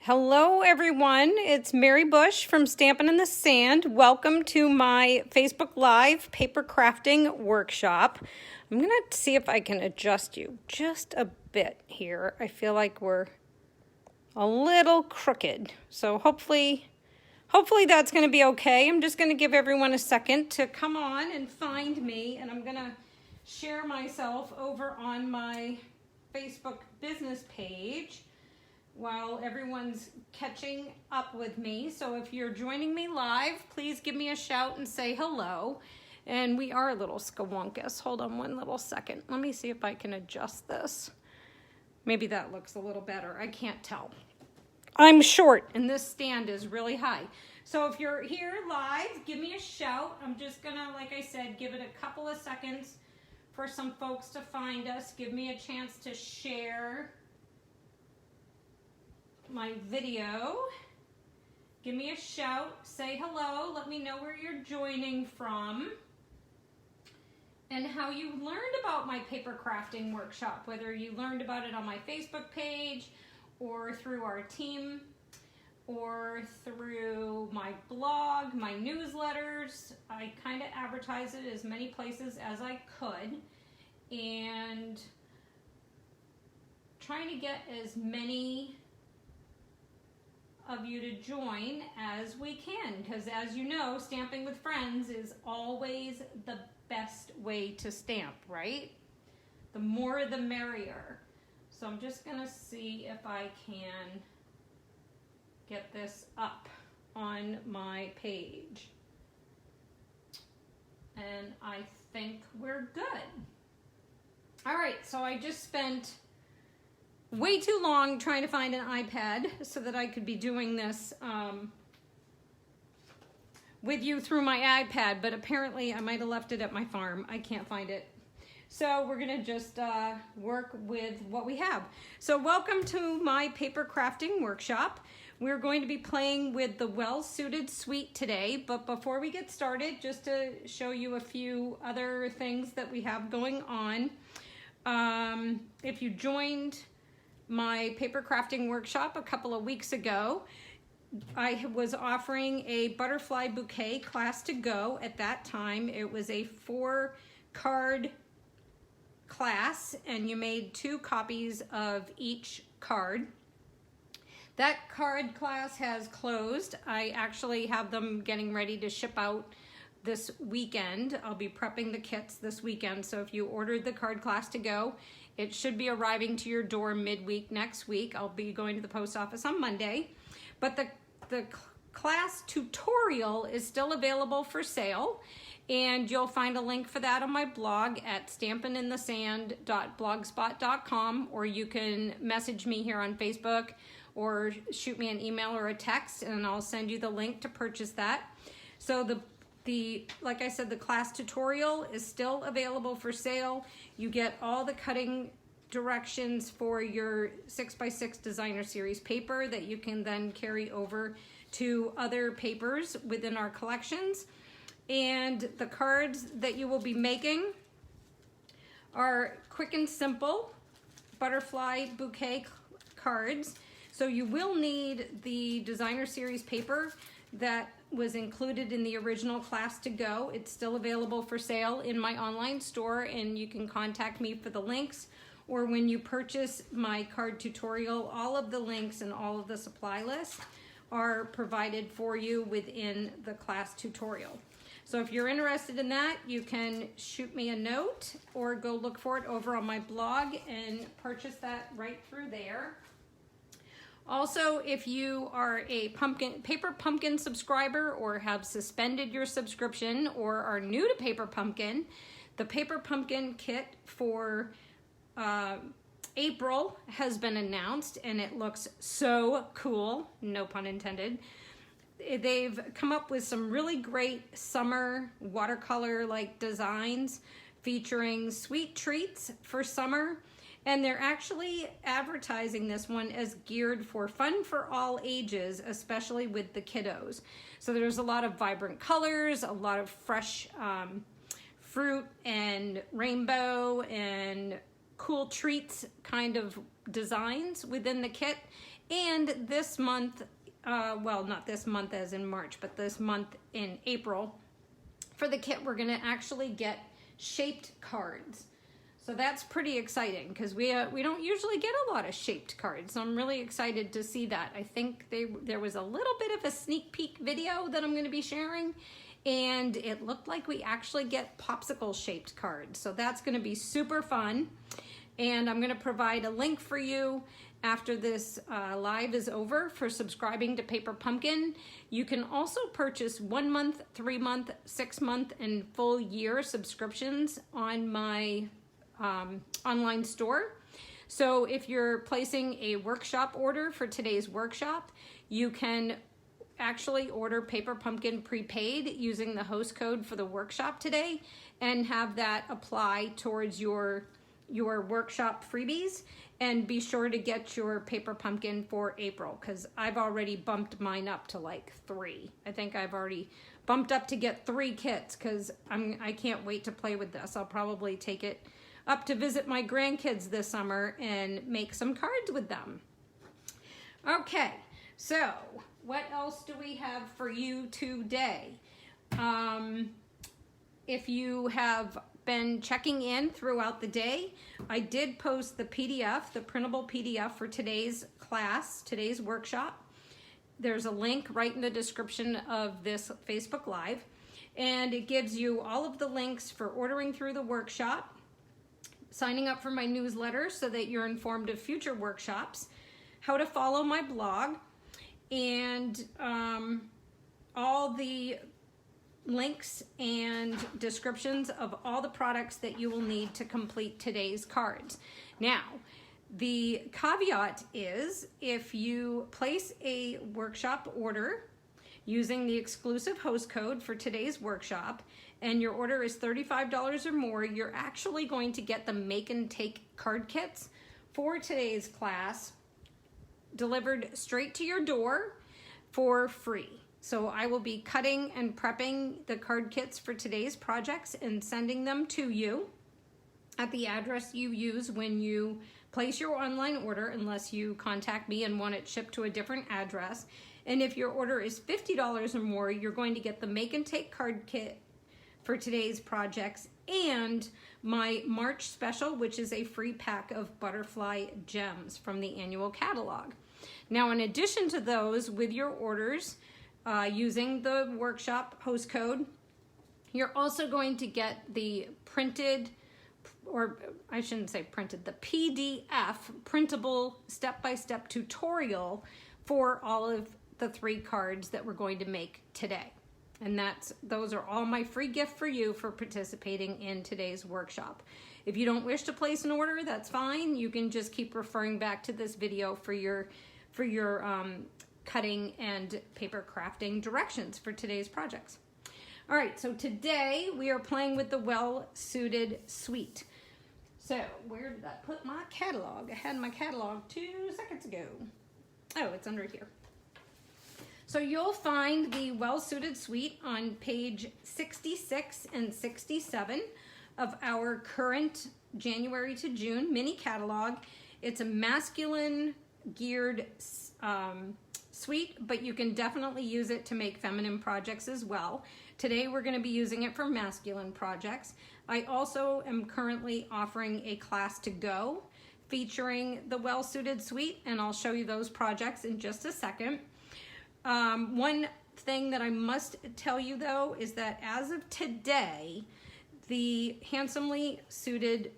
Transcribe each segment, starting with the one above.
Hello everyone, it's Mary Bush from Stampin' in the Sand. Welcome to my Facebook Live paper crafting workshop. I'm gonna see if I can adjust you just a bit here. I feel like we're a little crooked, so hopefully that's gonna be okay. I'm just gonna give everyone a second to come on and find me, and I'm gonna share myself over on my Facebook business page while everyone's catching up with me. So if you're joining me live, please give me a shout and say hello. And we are a little skawonkus. Hold on one little second. Let me see if I can adjust this. Maybe that looks a little better. I can't tell. I'm short and this stand is really high. So if you're here live, give me a shout. I'm just gonna, like I said, give it a couple of seconds for some folks to find us. Give me a chance to share my video. Give me a shout, say hello, let me know where you're joining from and how you learned about my paper crafting workshop, whether you learned about it on my Facebook page or through our team or through my blog, my newsletters. I kind of advertise it as many places as I could and trying to get as many of you to join as we can, because as you know, stamping with friends is always the best way to stamp, right? The more the merrier. So I'm just gonna see if I can get this up on my page. And I think we're good. All right, so I just spent way too long trying to find an iPad so that I could be doing this with you through my iPad, but apparently I might have left it at my farm. I can't find it. So we're gonna just work with what we have. So welcome to my paper crafting workshop. We're going to be playing with the well-suited suite today, but before we get started, just to show you a few other things that we have going on. If you joined my paper crafting workshop a couple of weeks ago, I was offering a butterfly bouquet class to go at that time. It was a 4-card class and you made 2 copies of each card. That card class has closed. I actually have them getting ready to ship out this weekend. I'll be prepping the kits this weekend, so if you ordered the card class to go, it should be arriving to your door midweek next week. I'll be going to the post office on Monday. But the class tutorial is still available for sale, and you'll find a link for that on my blog at stampinthesand.blogspot.com, or you can message me here on Facebook or shoot me an email or a text, and I'll send you the link to purchase that. So like I said, the class tutorial is still available for sale. You get all the cutting directions for your 6x6 designer series paper that you can then carry over to other papers within our collections. And the cards that you will be making are quick and simple butterfly bouquet cards. So you will need the designer series paper that was included in the original class to go. It's still available for sale in my online store, and you can contact me for the links, or when you purchase my card tutorial, all of the links and all of the supply lists are provided for you within the class tutorial. So if you're interested in that, you can shoot me a note or go look for it over on my blog and purchase that right through there. Also, if you are a Paper Pumpkin subscriber or have suspended your subscription or are new to Paper Pumpkin, the Paper Pumpkin kit for April has been announced, and it looks so cool, no pun intended. They've come up with some really great summer watercolor-like designs featuring sweet treats for summer. And they're actually advertising this one as geared for fun for all ages, especially with the kiddos. So there's a lot of vibrant colors, a lot of fresh fruit and rainbow and cool treats kind of designs within the kit. And this month, well, not this month as in March, but this month in April, for the kit, we're gonna actually get shaped cards. So that's pretty exciting because we don't usually get a lot of shaped cards. So I'm really excited to see that. I think there was a little bit of a sneak peek video that I'm going to be sharing, and it looked like we actually get popsicle shaped cards. So that's going to be super fun. And I'm going to provide a link for you after this live is over for subscribing to Paper Pumpkin. You can also purchase 1 month, 3 month, 6 month, and full year subscriptions on my online store. So if you're placing a workshop order for today's workshop, you can actually order Paper Pumpkin prepaid using the host code for the workshop today and have that apply towards your workshop freebies. And be sure to get your Paper Pumpkin for April, because I've already bumped mine up to like 3. I think I've already bumped up to get 3 kits because I can't wait to play with this. I'll probably take it up to visit my grandkids this summer and make some cards with them. Okay, so what else do we have for you today? If you have been checking in throughout the day, I did post the PDF, the printable PDF for today's class, today's workshop. There's a link right in the description of this Facebook Live, and it gives you all of the links for ordering through the workshop, signing up for my newsletter so that you're informed of future workshops, how to follow my blog, and all the links and descriptions of all the products that you will need to complete today's cards. Now, the caveat is if you place a workshop order using the exclusive host code for today's workshop and your order is $35 or more, you're actually going to get the make and take card kits for today's class delivered straight to your door for free. So I will be cutting and prepping the card kits for today's projects and sending them to you at the address you use when you place your online order, unless you contact me and want it shipped to a different address. And if your order is $50 or more, you're going to get the make and take card kit for today's projects and my March special, which is a free pack of butterfly gems from the annual catalog. Now, in addition to those, with your orders, using the workshop host code, you're also going to get the printed, or I shouldn't say printed, the PDF printable step-by-step tutorial for all of the 3 cards that we're going to make today. And those are all my free gift for you for participating in today's workshop. If you don't wish to place an order, that's fine. You can just keep referring back to this video for your cutting and paper crafting directions for today's projects. All right, so today we are playing with the Well-Suited Suite. So where did I put my catalog? I had my catalog 2 seconds ago. Oh, it's under here. So you'll find the Well-Suited Suite on page 66 and 67 of our current January to June mini catalog. It's a masculine geared suite, but you can definitely use it to make feminine projects as well. Today we're going to be using it for masculine projects. I also am currently offering a class to go featuring the Well-Suited Suite, and I'll show you those projects in just a second. One thing that I must tell you though is that as of today, the Handsomely Suited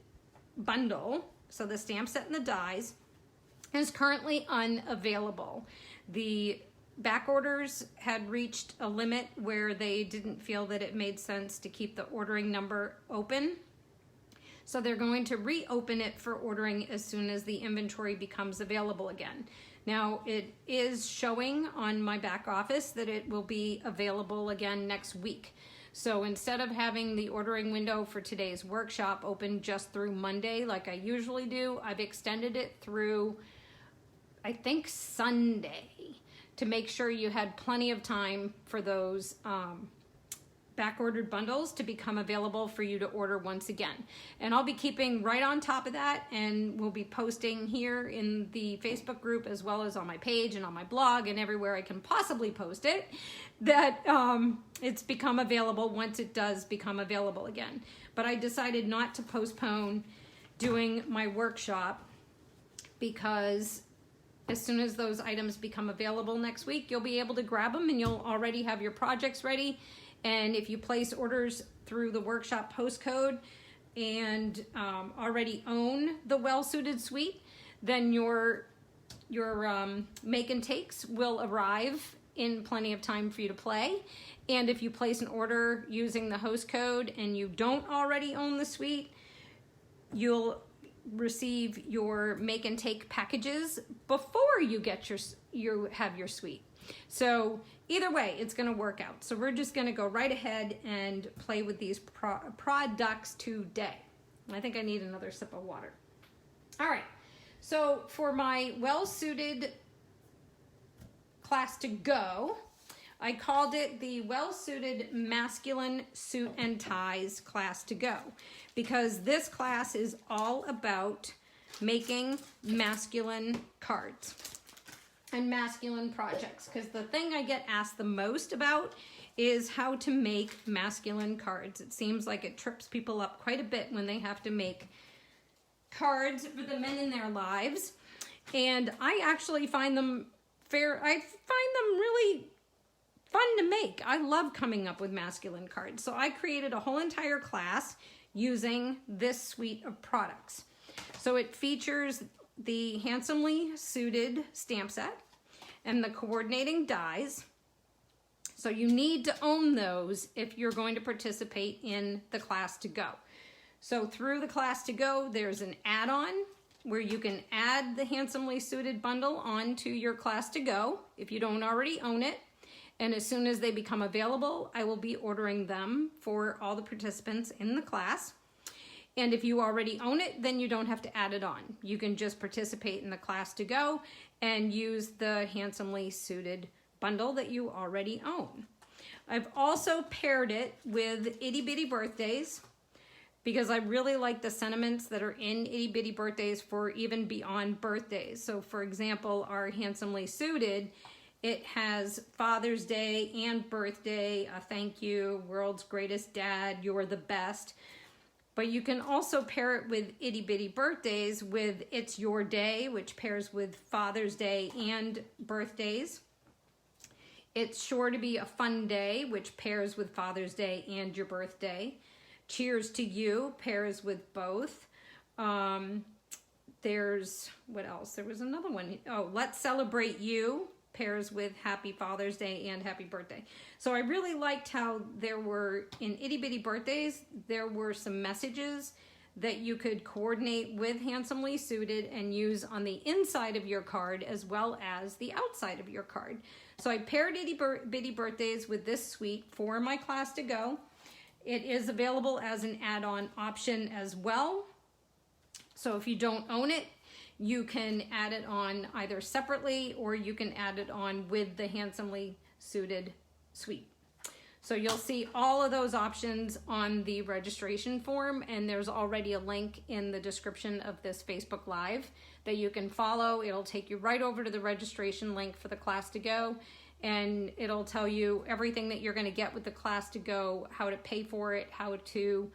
bundle, so the stamp set and the dies, is currently unavailable. The back orders had reached a limit where they didn't feel that it made sense to keep the ordering number open. So they're going to reopen it for ordering as soon as the inventory becomes available again. Now, it is showing on my back office that it will be available again next week. So instead of having the ordering window for today's workshop open just through Monday like I usually do, I've extended it through, I think, Sunday, to make sure you had plenty of time for those back-ordered bundles to become available for you to order once again. And I'll be keeping right on top of that, and we'll be posting here in the Facebook group as well as on my page and on my blog and everywhere I can possibly post it, that it's become available once it does become available again. But I decided not to postpone doing my workshop because as soon as those items become available next week, you'll be able to grab them and you'll already have your projects ready. And if you place orders through the workshop postcode and already own the well-suited suite, then your make and takes will arrive in plenty of time for you to play. And if you place an order using the host code and you don't already own the suite, you'll receive your make and take packages before you get you have your suite. So either way, it's going to work out. So we're just going to go right ahead and play with these products today. I think I need another sip of water. All right. So for my well-suited class to go, I called it the Well-Suited Masculine Suit and Ties Class to Go, because this class is all about making masculine cards and masculine projects. Because the thing I get asked the most about is how to make masculine cards. It seems like it trips people up quite a bit when they have to make cards for the men in their lives. And I actually find them really fun to make. I love coming up with masculine cards. So I created a whole entire class using this suite of products. So it features the handsomely suited stamp set and the coordinating dies. So you need to own those if you're going to participate in the class to go. So through the class to go, there's an add-on where you can add the handsomely suited bundle onto your class to go if you don't already own it. And as soon as they become available, I will be ordering them for all the participants in the class. And if you already own it, then you don't have to add it on. You can just participate in the class to go and use the handsomely suited bundle that you already own. I've also paired it with Itty Bitty Birthdays because I really like the sentiments that are in Itty Bitty Birthdays for even beyond birthdays. So for example, our handsomely suited, it has Father's Day and birthday, a thank you, world's greatest dad, you're the best. But you can also pair it with Itty Bitty Birthdays with It's Your Day, which pairs with Father's Day and birthdays. It's Sure to Be a Fun Day, which pairs with Father's Day and your birthday. Cheers to You pairs with both. There's, what else? There was another one. Oh, Let's Celebrate You pairs with Happy Father's Day and Happy Birthday. So I really liked how there were, in Itty Bitty Birthdays, there were some messages that you could coordinate with Handsomely Suited and use on the inside of your card as well as the outside of your card. So I paired Itty Bitty Birthdays with this suite for my class to go. It is available as an add-on option as well. So if you don't own it, you can add it on either separately or you can add it on with the Handsomely Suited suite. So you'll see all of those options on the registration form, and there's already a link in the description of this Facebook Live that you can follow. It'll take you right over to the registration link for the class to go, and it'll tell you everything that you're going to get with the class to go, how to pay for it, how to,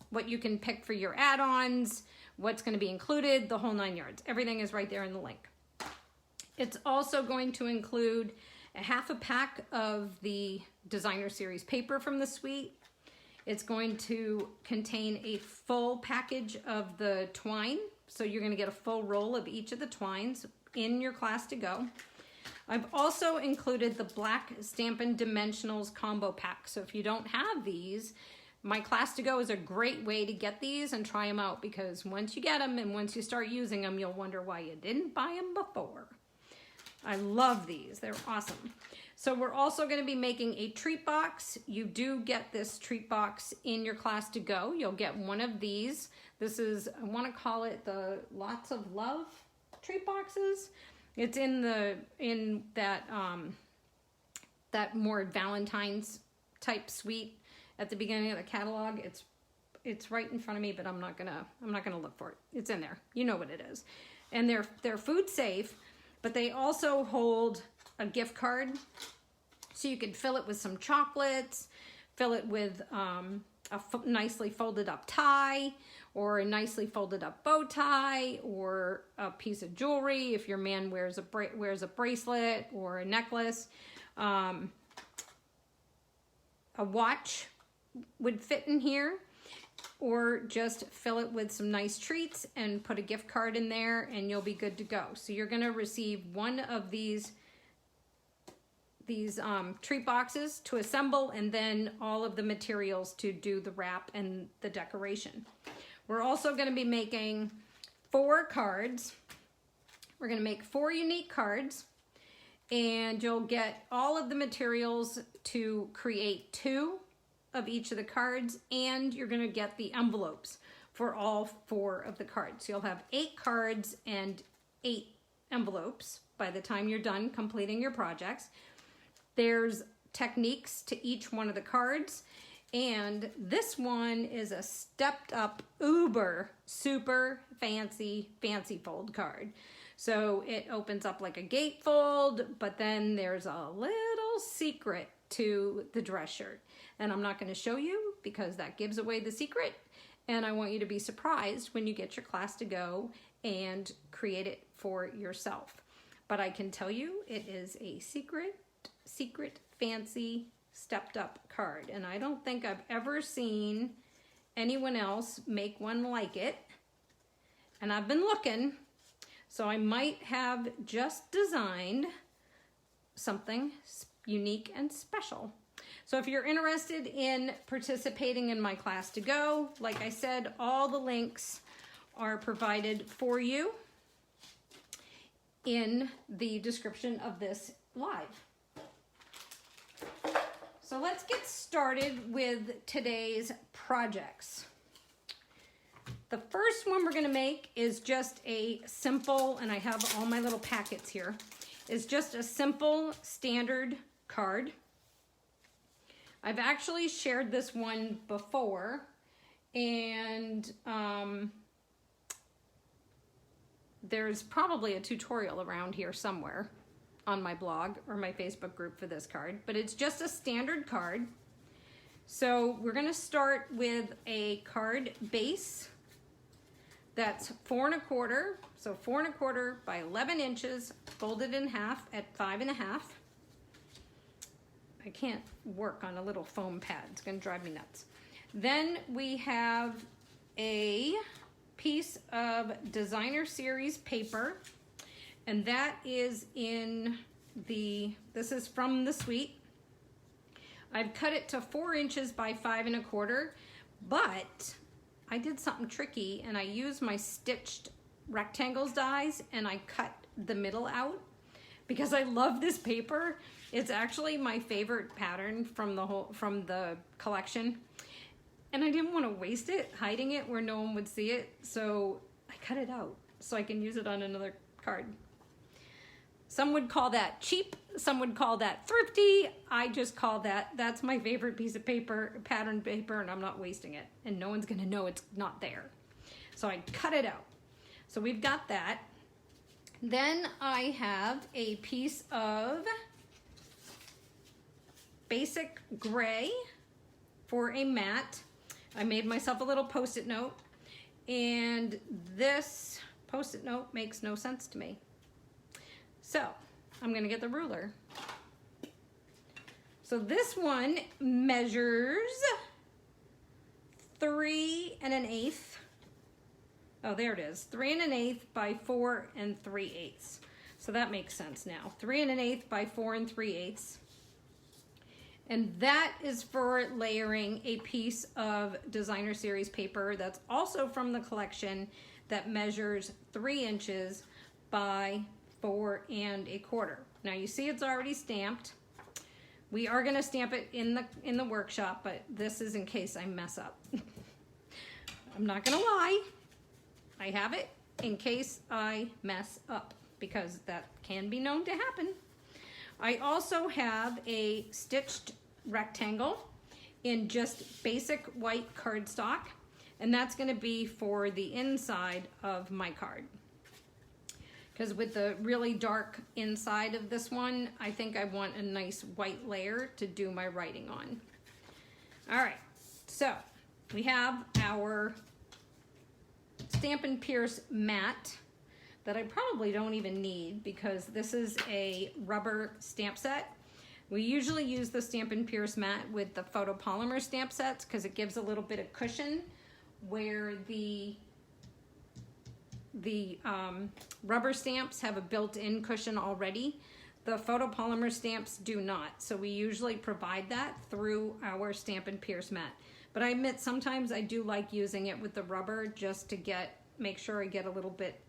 what you can pick for your add-ons, what's going to be included, the whole 9 yards. Everything is right there in the link. It's also going to include a half a pack of the designer series paper from the suite. It's going to contain a full package of the twine. So you're going to get a full roll of each of the twines in your class to go. I've also included the black Stampin' Dimensionals combo pack. So if you don't have these, my class to go is a great way to get these and try them out, because once you get them and once you start using them, you'll wonder why you didn't buy them before. I love these. They're awesome. So we're also going to be making a treat box. You do get this treat box in your class to go. You'll get one of these. This is, I want to call it the Lots of Love treat boxes. It's in that that more Valentine's type suite at the beginning of the catalog. It's right in front of me, but I'm not gonna look for it. It's in there. You know what it is. And they're food safe, but they also hold a gift card, so you can fill it with some chocolates, fill it with a nicely folded up tie, or a nicely folded up bow tie, or a piece of jewelry if your man wears a bracelet or a necklace. A watch would fit in here, or just fill it with some nice treats and put a gift card in there and you'll be good to go. So you're gonna receive one of these treat boxes to assemble, and then all of the materials to do the wrap and the decoration. We're also gonna be making 4 cards. We're gonna make 4 unique cards, and you'll get all of the materials to create 2 of each of the cards, and you're gonna get the envelopes for all 4 of the cards. So you'll have 8 cards and 8 envelopes by the time you're done completing your projects. There's techniques to each one of the cards, and this one is a stepped up, uber, super fancy fold card. So it opens up like a gatefold, but then there's a little secret to the dress shirt. And I'm not going to show you because that gives away the secret. And I want you to be surprised when you get your class to go and create it for yourself. But I can tell you it is a secret, fancy, stepped up card. And I don't think I've ever seen anyone else make one like it. And I've been looking, so I might have just designed something unique and special. So if you're interested in participating in my class to go, like I said, all the links are provided for you in the description of this live. So let's get started with today's projects. The first one we're gonna make is just a simple, and I have all my little packets here, is just a simple standard card. I've actually shared this one before, and there's probably a tutorial around here somewhere on my blog or my Facebook group for this card, but it's just a standard card. So we're gonna start with a card base that's 4 1/4, so 4 1/4 by 11 inches, folded in half at 5 1/2. I can't work on a little foam pad, it's gonna drive me nuts. Then we have a piece of designer series paper, and that is in this is from the suite. I've cut it to 4 inches by 5 1/4, but I did something tricky and I used my stitched rectangles dies and I cut the middle out because I love this paper. It's actually my favorite pattern from the collection. And I didn't want to waste it hiding it where no one would see it, so I cut it out so I can use it on another card. Some would call that cheap, some would call that thrifty. I just call that's my favorite piece of paper, pattern paper, and I'm not wasting it. And no one's gonna know it's not there. So I cut it out. So we've got that. Then I have a piece of basic gray for a mat. I made myself a little post-it note, and this post-it note makes no sense to me. So I'm gonna get the ruler. So this one measures 3 1/8. Oh, there it is, 3 1/8 by 4 3/8. So that makes sense now. 3 1/8 by 4 3/8. And that is for layering a piece of designer series paper that's also from the collection that measures 3 inches by 4 1/4. Now you see it's already stamped. We are gonna stamp it in the workshop, but this is in case I mess up. I'm not gonna lie. I have it in case I mess up, because that can be known to happen. I also have a stitched rectangle in just basic white cardstock, and that's going to be for the inside of my card. Because with the really dark inside of this one, I think I want a nice white layer to do my writing on. All right, so we have our Stampin' Pierce mat that I probably don't even need because this is a rubber stamp set. We usually use the Stampin' Pierce mat with the photopolymer stamp sets because it gives a little bit of cushion where the rubber stamps have a built-in cushion already. The photopolymer stamps do not, so we usually provide that through our Stampin' Pierce mat. But I admit sometimes I do like using it with the rubber just to make sure I get a little bit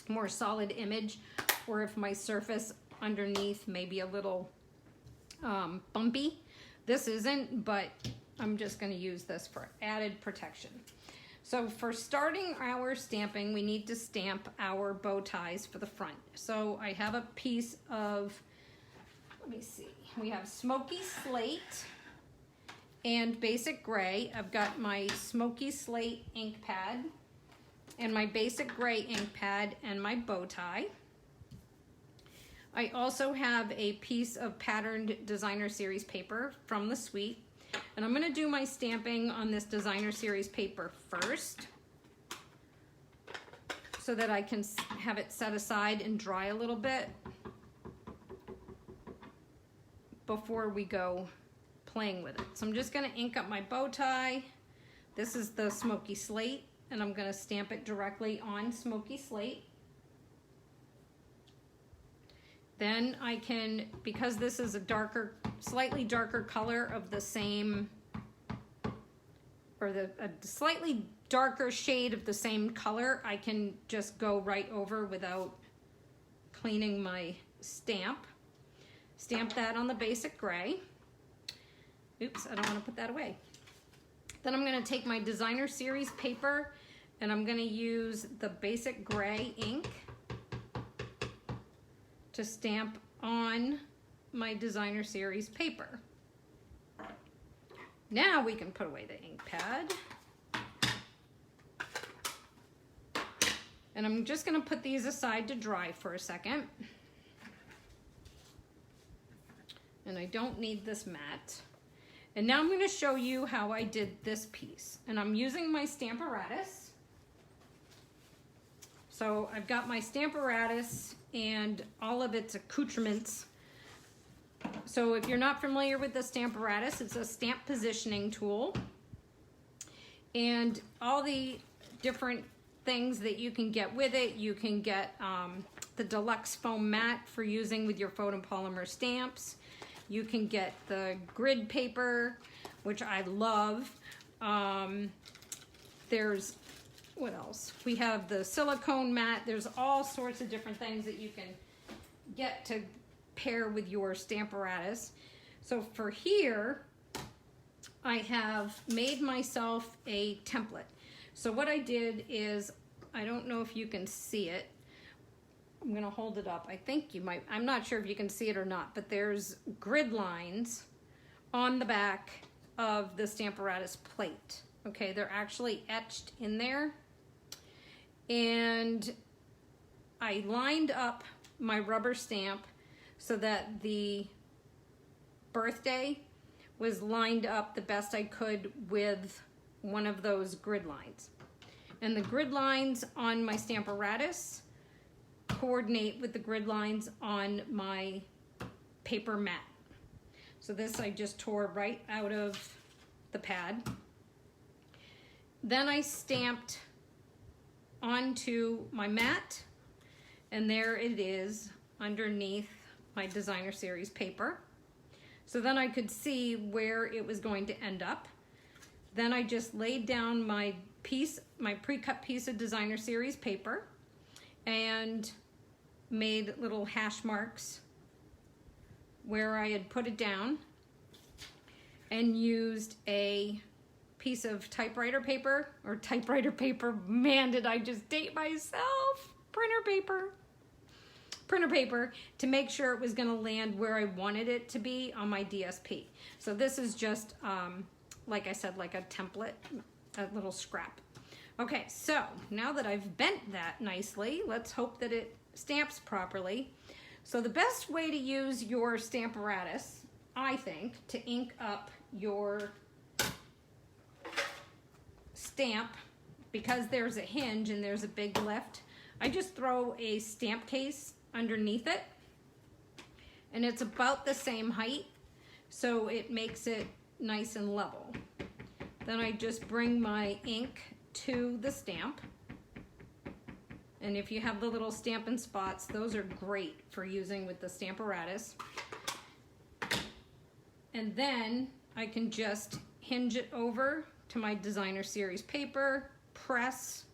more solid image, or if my surface underneath may be a little bumpy. This isn't, but I'm just going to use this for added protection. So for starting our stamping, we need to stamp our bow ties for the front. So I have a piece of, let me see, we have Smoky Slate and Basic Gray. I've got my Smoky Slate ink pad and my Basic Gray ink pad and my bow tie. I also have a piece of patterned designer series paper from the suite. And I'm going to do my stamping on this designer series paper first so that I can have it set aside and dry a little bit before we go playing with it. So I'm just going to ink up my bow tie. This is the Smoky Slate, and I'm going to stamp it directly on Smoky Slate. Then I can, because this is a darker, slightly darker color of the same, or a slightly darker shade of the same color, I can just go right over without cleaning my stamp. Stamp that on the Basic Gray. Oops, I don't want to put that away. Then I'm going to take my designer series paper and I'm going to use the Basic Gray ink to stamp on my designer series paper. Now we can put away the ink pad. And I'm just going to put these aside to dry for a second. And I don't need this mat. And now I'm going to show you how I did this piece. And I'm using my Stamparatus. So I've got my Stamparatus and all of its accoutrements. So if you're not familiar with the Stamparatus, it's a stamp positioning tool. And all the different things that you can get with it, you can get the deluxe foam mat for using with your photopolymer stamps. You can get the grid paper, which I love. There's, what else? We have the silicone mat. There's all sorts of different things that you can get to pair with your Stamparatus. So for here, I have made myself a template. So what I did is, I don't know if you can see it. I'm gonna hold it up. I think you might, I'm not sure if you can see it or not, but there's grid lines on the back of the Stamparatus plate. Okay, they're actually etched in there. And I lined up my rubber stamp so that the birthday was lined up the best I could with one of those grid lines. And the grid lines on my Stamparatus coordinate with the grid lines on my paper mat. So this I just tore right out of the pad. Then I stamped onto my mat, and there it is underneath my designer series paper. So then I could see where it was going to end up. Then I just laid down my piece, my pre-cut piece of designer series paper, and made little hash marks where I had put it down, and used a piece of typewriter paper, man, did I just date myself, printer paper. printer paper to make sure it was going to land where I wanted it to be on my DSP. So this is just, like I said, like a template, a little scrap. Okay, so now that I've bent that nicely, let's hope that it stamps properly. So the best way to use your Stamparatus, I think, to ink up your stamp, because there's a hinge and there's a big lift, I just throw a stamp case underneath it, and it's about the same height, so it makes it nice and level. Then I just bring my ink to the stamp, and if you have the little Stampin' spots, those are great for using with the Stamparatus. And then I can just hinge it over to my designer series paper, press,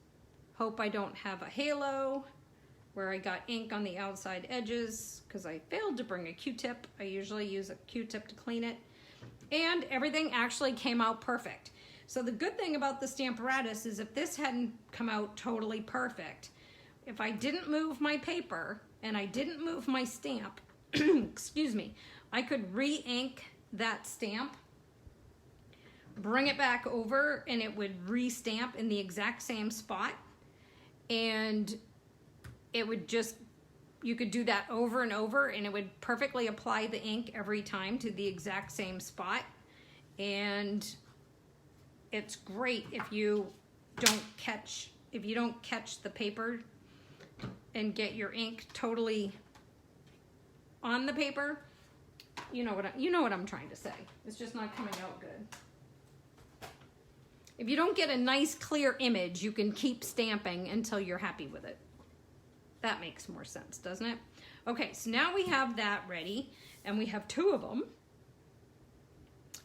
hope I don't have a halo where I got ink on the outside edges because I failed to bring a Q-tip. I usually use a Q-tip to clean it. And everything actually came out perfect. So the good thing about the Stamparatus is if this hadn't come out totally perfect, if I didn't move my paper and I didn't move my stamp, excuse me, I could re-ink that stamp, bring it back over, and it would re-stamp in the exact same spot. And it would just, you could do that over and over, and it would perfectly apply the ink every time to the exact same spot. And it's great if you don't catch the paper and get your ink totally on the paper. You know what I'm trying to say. It's just not coming out good. If you don't get a nice clear image, you can keep stamping until you're happy with it. That makes more sense, doesn't it? Okay, so now we have that ready, and we have two of them.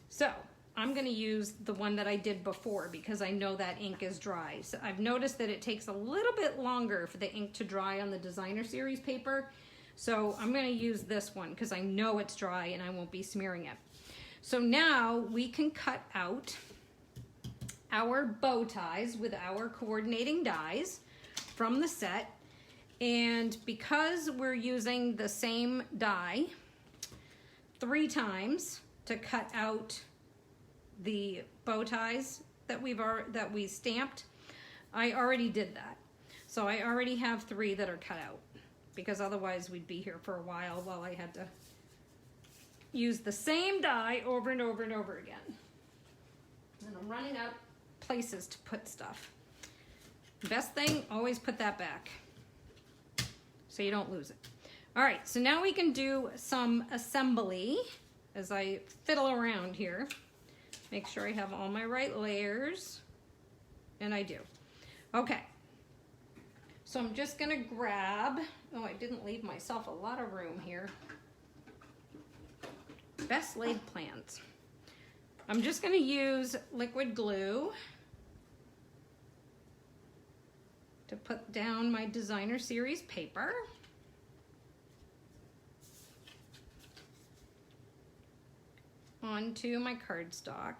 So I'm going to use the one that I did before because I know that ink is dry. So I've noticed that it takes a little bit longer for the ink to dry on the designer series paper. So I'm going to use this one because I know it's dry and I won't be smearing it. So now we can cut out our bow ties with our coordinating dies from the set. And because we're using the same die 3 times to cut out the bow ties that we stamped, I already did that. So I already have 3 that are cut out, because otherwise we'd be here for a while I had to use the same die over and over and over again. And I'm running out of places to put stuff. Best thing, always put that back so you don't lose it. All right, so now we can do some assembly as I fiddle around here. Make sure I have all my right layers, and I do. Okay, so I'm just gonna grab, oh, I didn't leave myself a lot of room here. Best laid plans. I'm just gonna use liquid glue to put down my designer series paper. Onto my cardstock.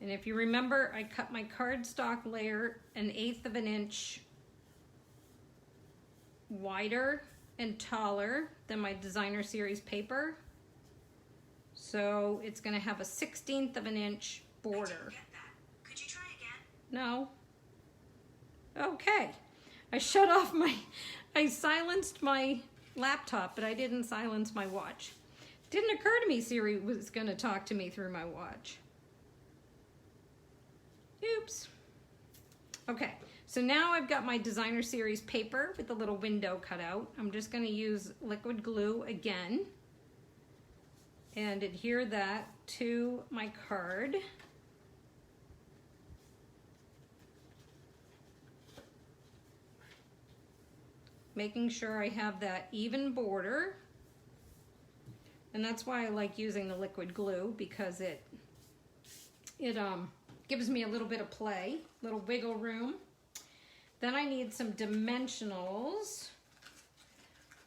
And if you remember, I cut my cardstock layer 1/8 of an inch wider and taller than my designer series paper. So it's going to have a 1/16 of an inch border. I didn't get that. Could you try again? No. Okay. I silenced my laptop, but I didn't silence my watch. Didn't occur to me Siri was going to talk to me through my watch. Oops. Okay, so now I've got my designer series paper with the little window cut out. I'm just going to use liquid glue again and adhere that to my card. Making sure I have that even border. And that's why I like using the liquid glue, because it gives me a little bit of play, little wiggle room. Then I need some dimensionals,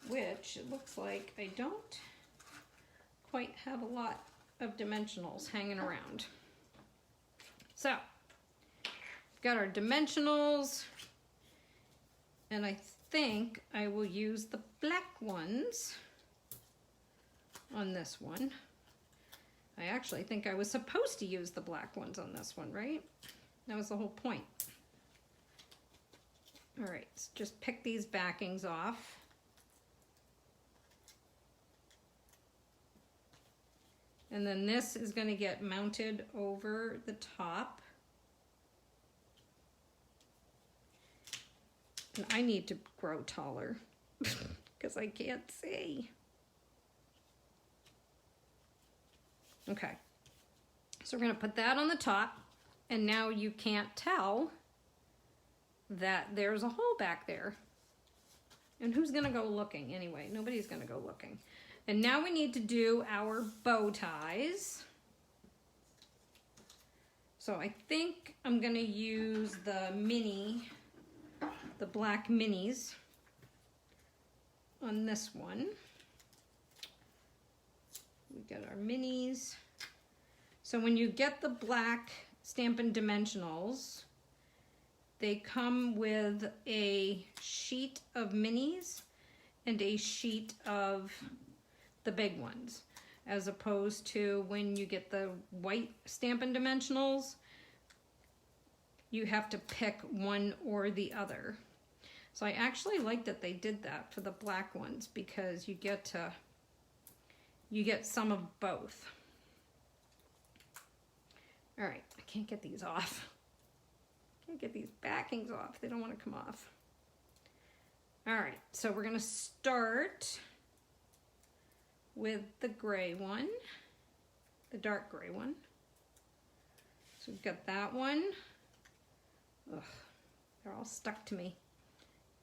which it looks like I don't quite have a lot of dimensionals hanging around. So, got our dimensionals, and I think I will use the black ones on this one. I actually think I was supposed to use the black ones on this one, right? That was the whole point. All right, so just pick these backings off. And then this is going to get mounted over the top. And I need to grow taller because I can't see. Okay, so we're going to put that on the top, and now you can't tell that there's a hole back there. And who's going to go looking anyway? Nobody's going to go looking. And now we need to do our bow ties. So I think I'm going to use the black minis on this one. We got our minis. So when you get the black Stampin' Dimensionals, they come with a sheet of minis and a sheet of the big ones, as opposed to when you get the white Stampin' Dimensionals, you have to pick one or the other. So I actually like that they did that for the black ones, because you get some of both. All right, I can't get these off. Can't get these backings off. They don't want to come off. All right, so we're gonna start with the gray one, the dark gray one. So we've got that one. Ugh, they're all stuck to me.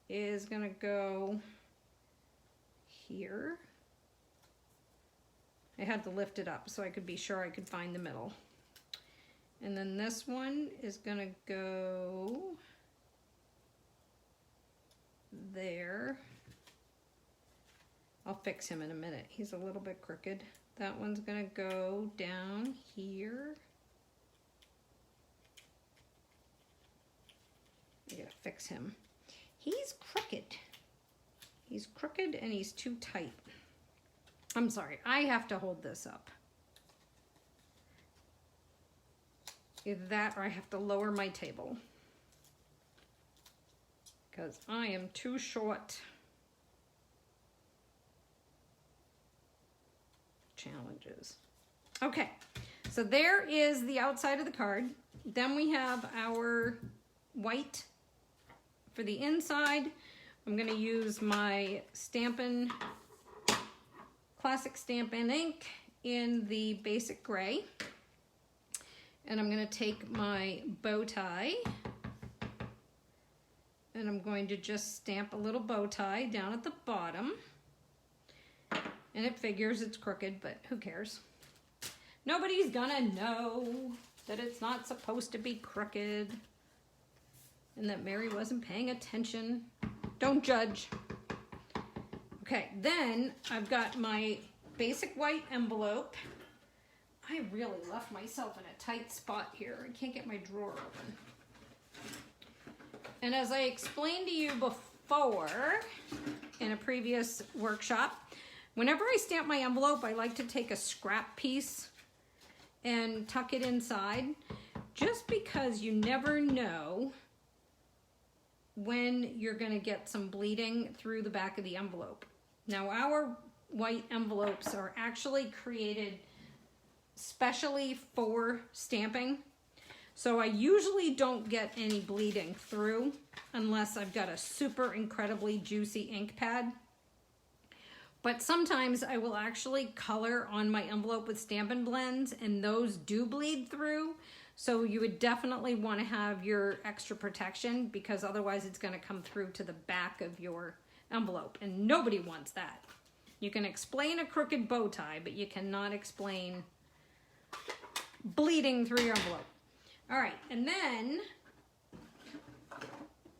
Is gonna go here. I had to lift it up so I could be sure I could find the middle. And then this one is gonna go there. I'll fix him in a minute. He's a little bit crooked. That one's gonna go down here. I gotta fix him. He's crooked. He's crooked and he's too tight. I'm sorry, I have to hold this up. Either that or I have to lower my table, because I am too short. Challenges. Okay, so there is the outside of the card. Then we have our white for the inside. I'm going to use my Stampin' Classic Stampin' ink in the basic gray. And I'm going to take my bow tie and I'm going to just stamp a little bow tie down at the bottom. And it figures it's crooked, but who cares? Nobody's gonna know that it's not supposed to be crooked and that Mary wasn't paying attention. Don't judge. Okay, then I've got my basic white envelope. I really left myself in a tight spot here. I can't get my drawer open. And as I explained to you before in a previous workshop, whenever I stamp my envelope, I like to take a scrap piece and tuck it inside, just because you never know when you're gonna get some bleeding through the back of the envelope. Now, our white envelopes are actually created specially for stamping, so I usually don't get any bleeding through unless I've got a super incredibly juicy ink pad. But sometimes I will actually color on my envelope with Stampin' Blends, and those do bleed through. So you would definitely want to have your extra protection, because otherwise it's going to come through to the back of your envelope, and nobody wants that. You can explain a crooked bow tie, but you cannot explain bleeding through your envelope. All right, and then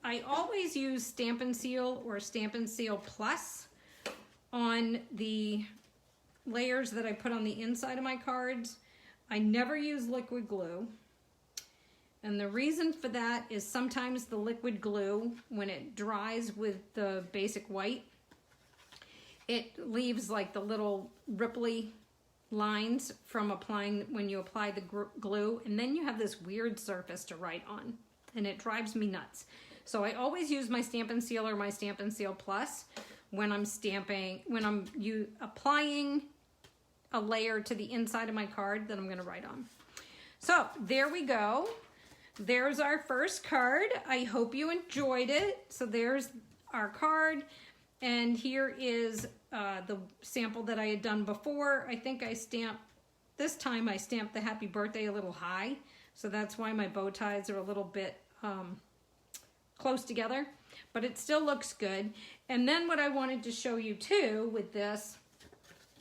I always use Stampin' Seal or Stampin' Seal Plus on the layers that I put on the inside of my cards. I never use liquid glue. And the reason for that is sometimes the liquid glue, when it dries with the basic white, it leaves like the little ripply lines from applying when you apply the glue, and then you have this weird surface to write on, and it drives me nuts. So I always use my Stampin' Seal or my Stampin' Seal Plus when I'm stamping, when I'm applying a layer to the inside of my card that I'm going to write on. So there we go. There's our first card. I hope you enjoyed it. So there's our card, and here is the sample that I had done before. I think this time I stamped the happy birthday a little high, so that's why my bow ties are a little bit close together, but it still looks good. And then what I wanted to show you too with this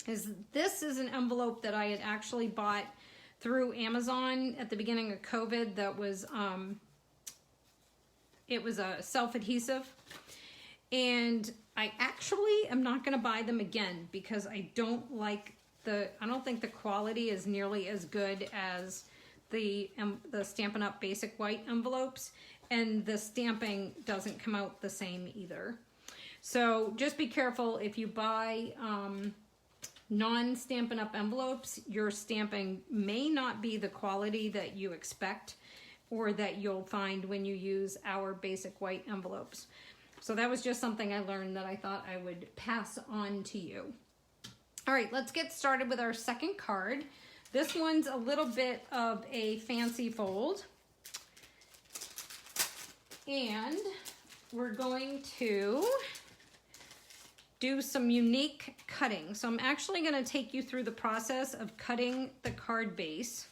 is an envelope that I had actually bought through Amazon at the beginning of COVID. That was it was a self-adhesive, and I actually am not going to buy them again because I don't think the quality is nearly as good as the Stampin' Up! Basic white envelopes, and the stamping doesn't come out the same either. So just be careful if you buy non-Stampin' Up! Envelopes. Your stamping may not be the quality that you expect or that you'll find when you use our basic white envelopes. So that was just something I learned that I thought I would pass on to you. All right, let's get started with our second card. This one's a little bit of a fancy fold. And we're going to do some unique cutting. So I'm actually going to take you through the process of cutting the card base.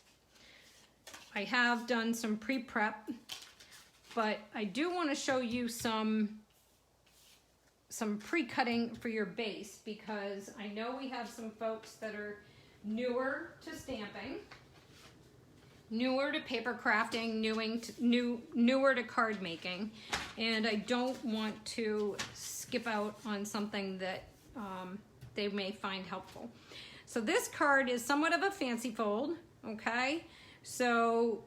I have done some pre-prep, but I do want to show you some pre-cutting for your base, because I know we have some folks that are newer to stamping, newer to paper crafting, newer to card making, and I don't want to skip out on something that they may find helpful. So this card is somewhat of a fancy fold, okay? So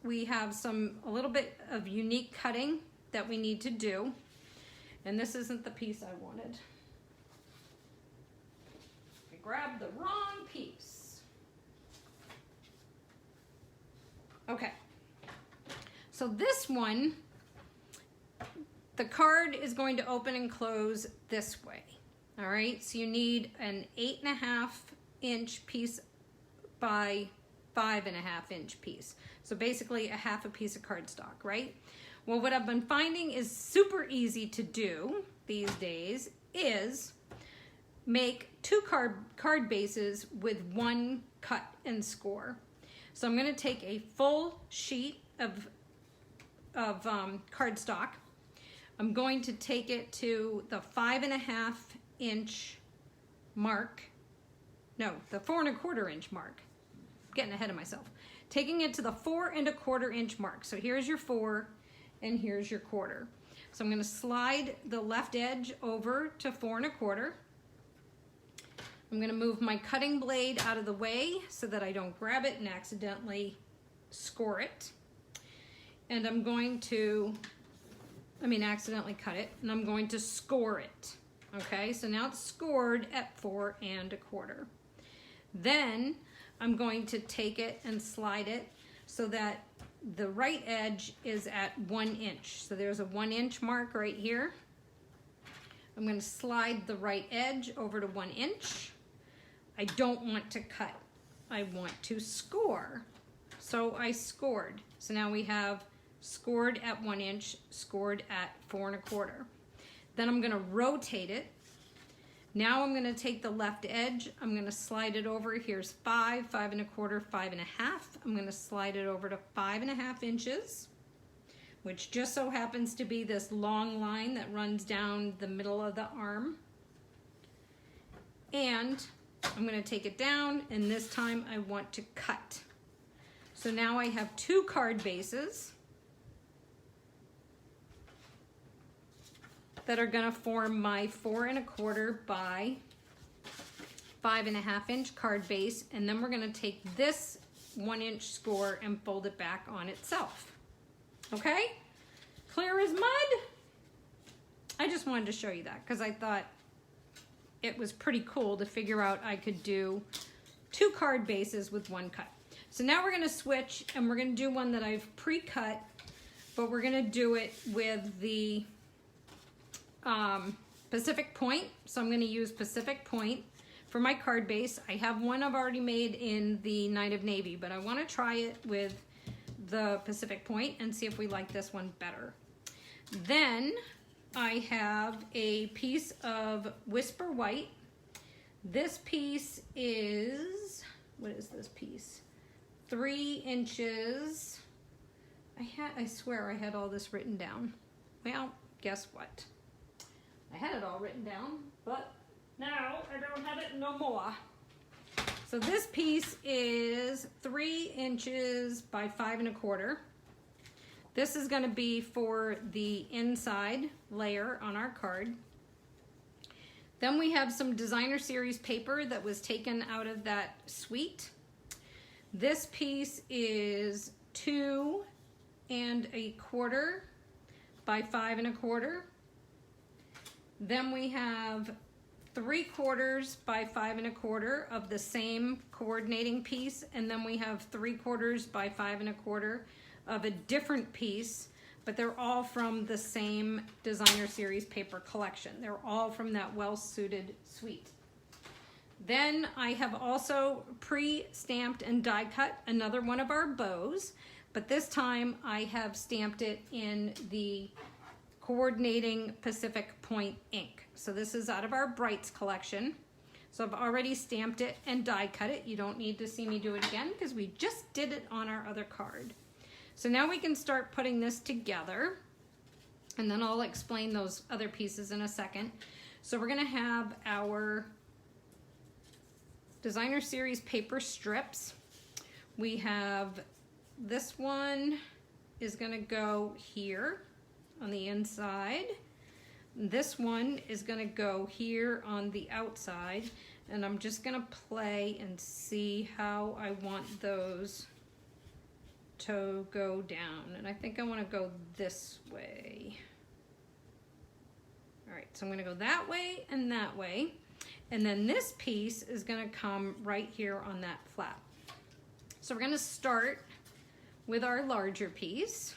we have a little bit of unique cutting that we need to do. And this isn't the piece I wanted. I grabbed the wrong piece. Okay. So this one, the card is going to open and close this way. All right. So you need an 8.5 inch piece by 5.5 inch piece. So basically a half a piece of cardstock, right? Well, what I've been finding is super easy to do these days is make two card bases with one cut and score. So I'm going to take a full sheet of cardstock. I'm going to take it to the 5.5 inch mark. No, the 4.25 inch mark. I'm getting ahead of myself. Taking it to the 4.25 inch mark. So here's your 4. And here's your 1/4. So I'm going to slide the left edge over to 4.25. I'm going to move my cutting blade out of the way so that I don't grab it and accidentally score it. And I'm going to, accidentally cut it, and I'm going to score it. Okay, so now it's scored at 4.25. Then I'm going to take it and slide it so that the right edge is at 1 inch. So there's a 1 inch mark right here. I'm going to slide the right edge over to 1 inch. I don't want to cut. I want to score. So I scored. So now we have scored at 1 inch, scored at 4.25. Then I'm going to rotate it. Now I'm going to take the left edge, I'm going to slide it over. Here's 5, 5.25, 5.5. I'm going to slide it over to 5.5 inches, which just so happens to be this long line that runs down the middle of the arm. And I'm going to take it down, and this time I want to cut. So now I have two card bases that are going to form my 4.25 by 5.5 inch card base, and then we're going to take this 1-inch score and fold it back on itself. Okay? Clear as mud? I just wanted to show you that because I thought it was pretty cool to figure out I could do 2 card bases with 1 cut. So now we're going to switch and we're going to do one that I've pre-cut, but we're going to do it with the Pacific Point. So I'm going to use Pacific Point for my card base. I have one I've already made in the Night of Navy, but I want to try it with the Pacific Point and see if we like this one better. Then I have a piece of Whisper White. This piece is, what is this piece? 3 inches. I swear I had all this written down. Well, guess what? I had it all written down, but now I don't have it no more. So this piece is 3 inches by 5 1/4. This is going to be for the inside layer on our card. Then we have some designer series paper that was taken out of that suite. This piece is 2 1/4 by 5 1/4. Then we have 3/4 by 5 1/4 of the same coordinating piece, and then we have 3/4 by 5 1/4 of a different piece, but they're all from the same designer series paper collection. They're all from that well-suited suite. Then I have also pre-stamped and die cut another one of our bows, but this time I have stamped it in the coordinating Pacific Point ink. So this is out of our Brights collection. So I've already stamped it and die cut it. You don't need to see me do it again because we just did it on our other card. So now we can start putting this together, and then I'll explain those other pieces in a second. So we're gonna have our designer series paper strips. We have this one is gonna go here on the inside. This one is gonna go here on the outside, and I'm just gonna play and see how I want those to go down. And I think I wanna go this way. All right, so I'm gonna go that way and that way. And then this piece is gonna come right here on that flap. So we're gonna start with our larger piece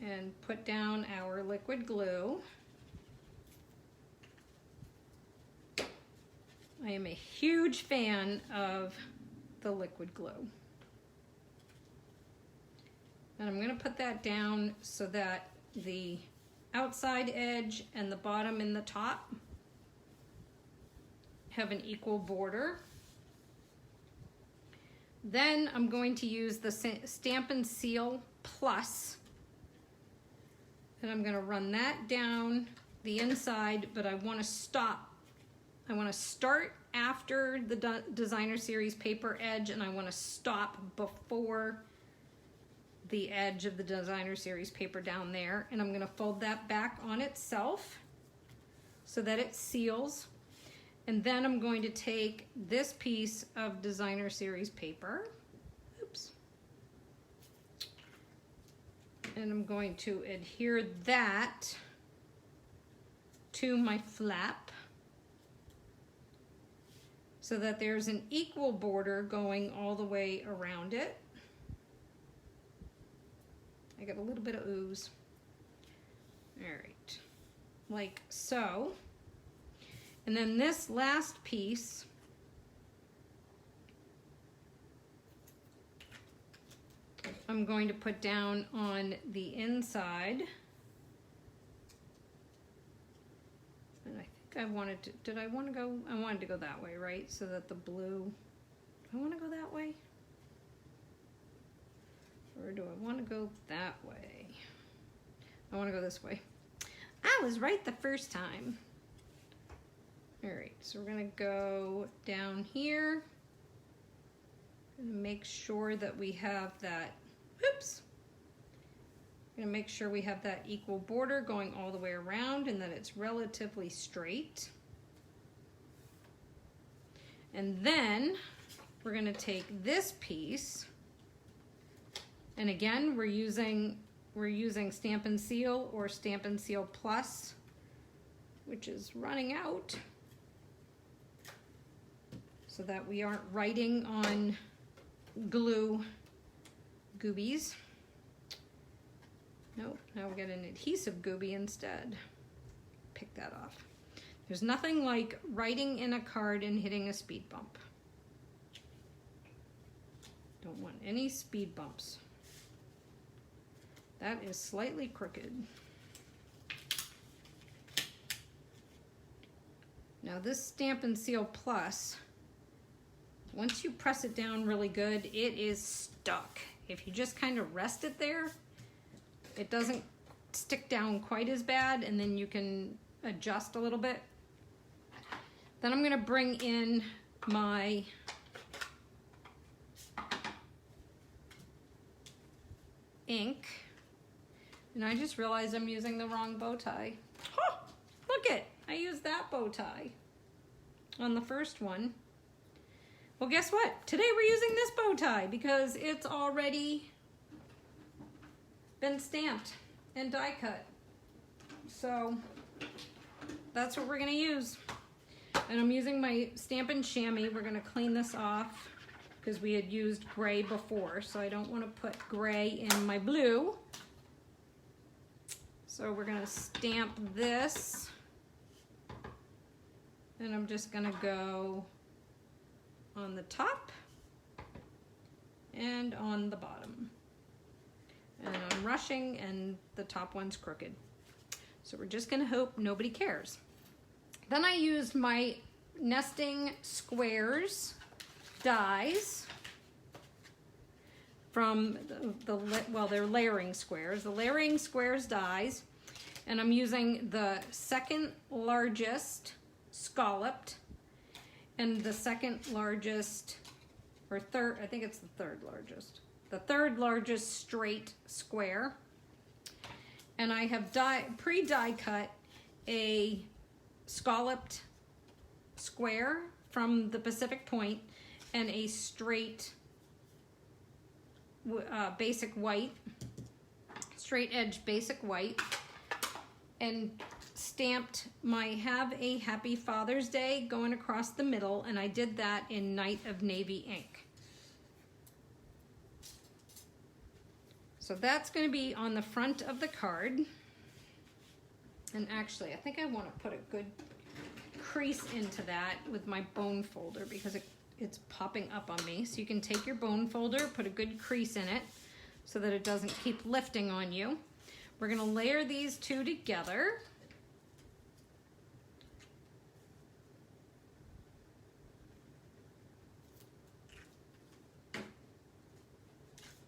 and put down our liquid glue. I am a huge fan of the liquid glue. And I'm gonna put that down so that the outside edge and the bottom and the top have an equal border. Then I'm going to use the Stampin' Seal Plus, and I'm going to run that down the inside, but I want to stop. I want to start after the designer series paper edge, and I want to stop before the edge of the designer series paper down there, and I'm going to fold that back on itself so that it seals. And then I'm going to take this piece of designer series paper, oops, and I'm going to adhere that to my flap so that there's an equal border going all the way around it. I got a little bit of ooze. All right, like so. And then this last piece, I'm going to put down on the inside. And I think I wanted to, did I want to go, I wanted to go that way, right? So that the blue, do I want to go that way? Or do I want to go that way? I want to go this way. I was right the first time. All right, so we're gonna go down here and make sure that we have that, oops. We're gonna make sure we have that equal border going all the way around and that it's relatively straight. And then we're gonna take this piece, and again, we're using Stampin' Seal or Stampin' Seal Plus, which is running out, so that we aren't writing on glue goobies. Nope, now we get an adhesive goobie instead. Pick that off. There's nothing like writing in a card and hitting a speed bump. Don't want any speed bumps. That is slightly crooked. Now this Stampin' Seal Plus, once you press it down really good, it is stuck. If you just kind of rest it there, it doesn't stick down quite as bad, and then you can adjust a little bit. Then I'm gonna bring in my ink, and I just realized I'm using the wrong bow tie. Oh, look it, I used that bow tie on the first one. Well, guess what? Today we're using this bow tie because it's already been stamped and die cut. So that's what we're gonna use. And I'm using my Stampin' Chamois. We're gonna clean this off because we had used gray before, so I don't wanna put gray in my blue. So we're gonna stamp this, and I'm just gonna go on the top and on the bottom. And I'm rushing, and the top one's crooked. So we're just gonna hope nobody cares. Then I used my Nesting Squares dies from well, they're layering squares. The layering squares dies, and I'm using the second largest scalloped and the second largest, or third, I think it's the third largest straight square. And I have pre-die cut a scalloped square from the Pacific Point and a straight basic white, straight edge basic white, and stamped my Have a Happy Father's Day going across the middle, and I did that in Night of Navy ink. So that's going to be on the front of the card. And actually, I think I want to put a good crease into that with my bone folder because it's popping up on me. So you can take your bone folder, put a good crease in it so that it doesn't keep lifting on you. We're going to layer these two together.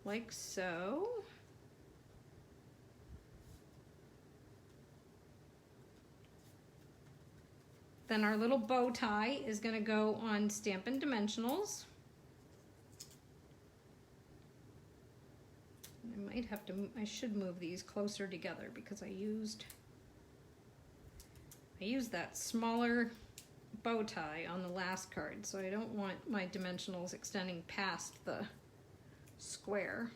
Like so. Then our little bow tie is going to go on Stampin' Dimensionals. I should move these closer together because I used that smaller bow tie on the last card, so I don't want my dimensionals extending past the square.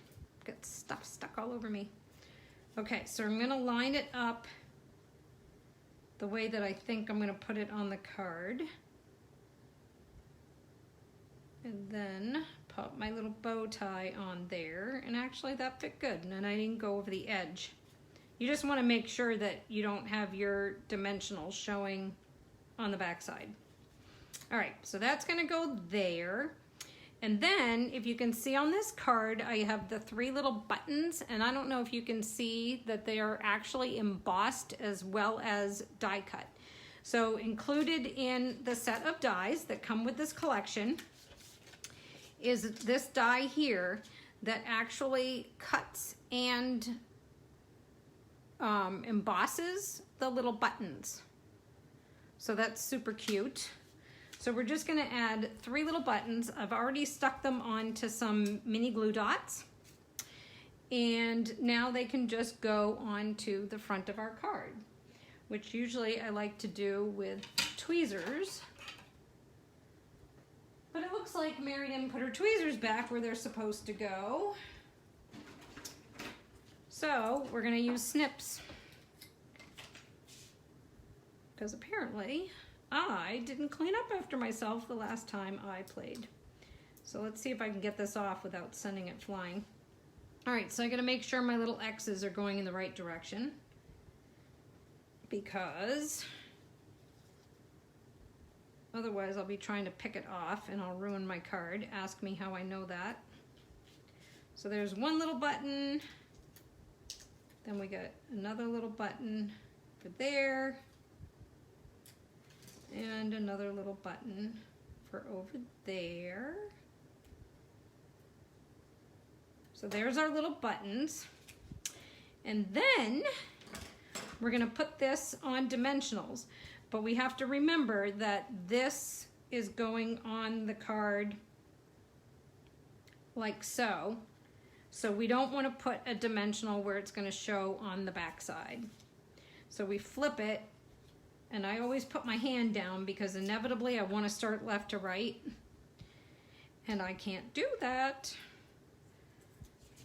Get stuff stuck all over me. Okay, so I'm going to line it up the way that I think I'm going to put it on the card. And then pop my little bow tie on there, and actually that fit good, and then I didn't go over the edge. You just want to make sure that you don't have your dimensionals showing on the back side. All right, so that's going to go there. And then, if you can see on this card, I have the 3 little buttons, and I don't know if you can see that they are actually embossed as well as die cut. So included in the set of dies that come with this collection is this die here that actually cuts and embosses the little buttons. So that's super cute. So we're just going to add 3 little buttons. I've already stuck them onto some mini glue dots. And now they can just go onto the front of our card, which usually I like to do with tweezers. But it looks like Mary didn't put her tweezers back where they're supposed to go. So we're gonna use snips. Because apparently I didn't clean up after myself the last time I played. So let's see if I can get this off without sending it flying. All right, so I gotta make sure my little X's are going in the right direction, because otherwise I'll be trying to pick it off and I'll ruin my card. Ask me how I know that. So there's one little button, then we got another little button for there, and another little button for over there. So there's our little buttons. And then we're gonna put this on dimensionals, but we have to remember that this is going on the card like so. So we don't wanna put a dimensional where it's gonna show on the back side. So we flip it, and I always put my hand down because inevitably I wanna start left to right, and I can't do that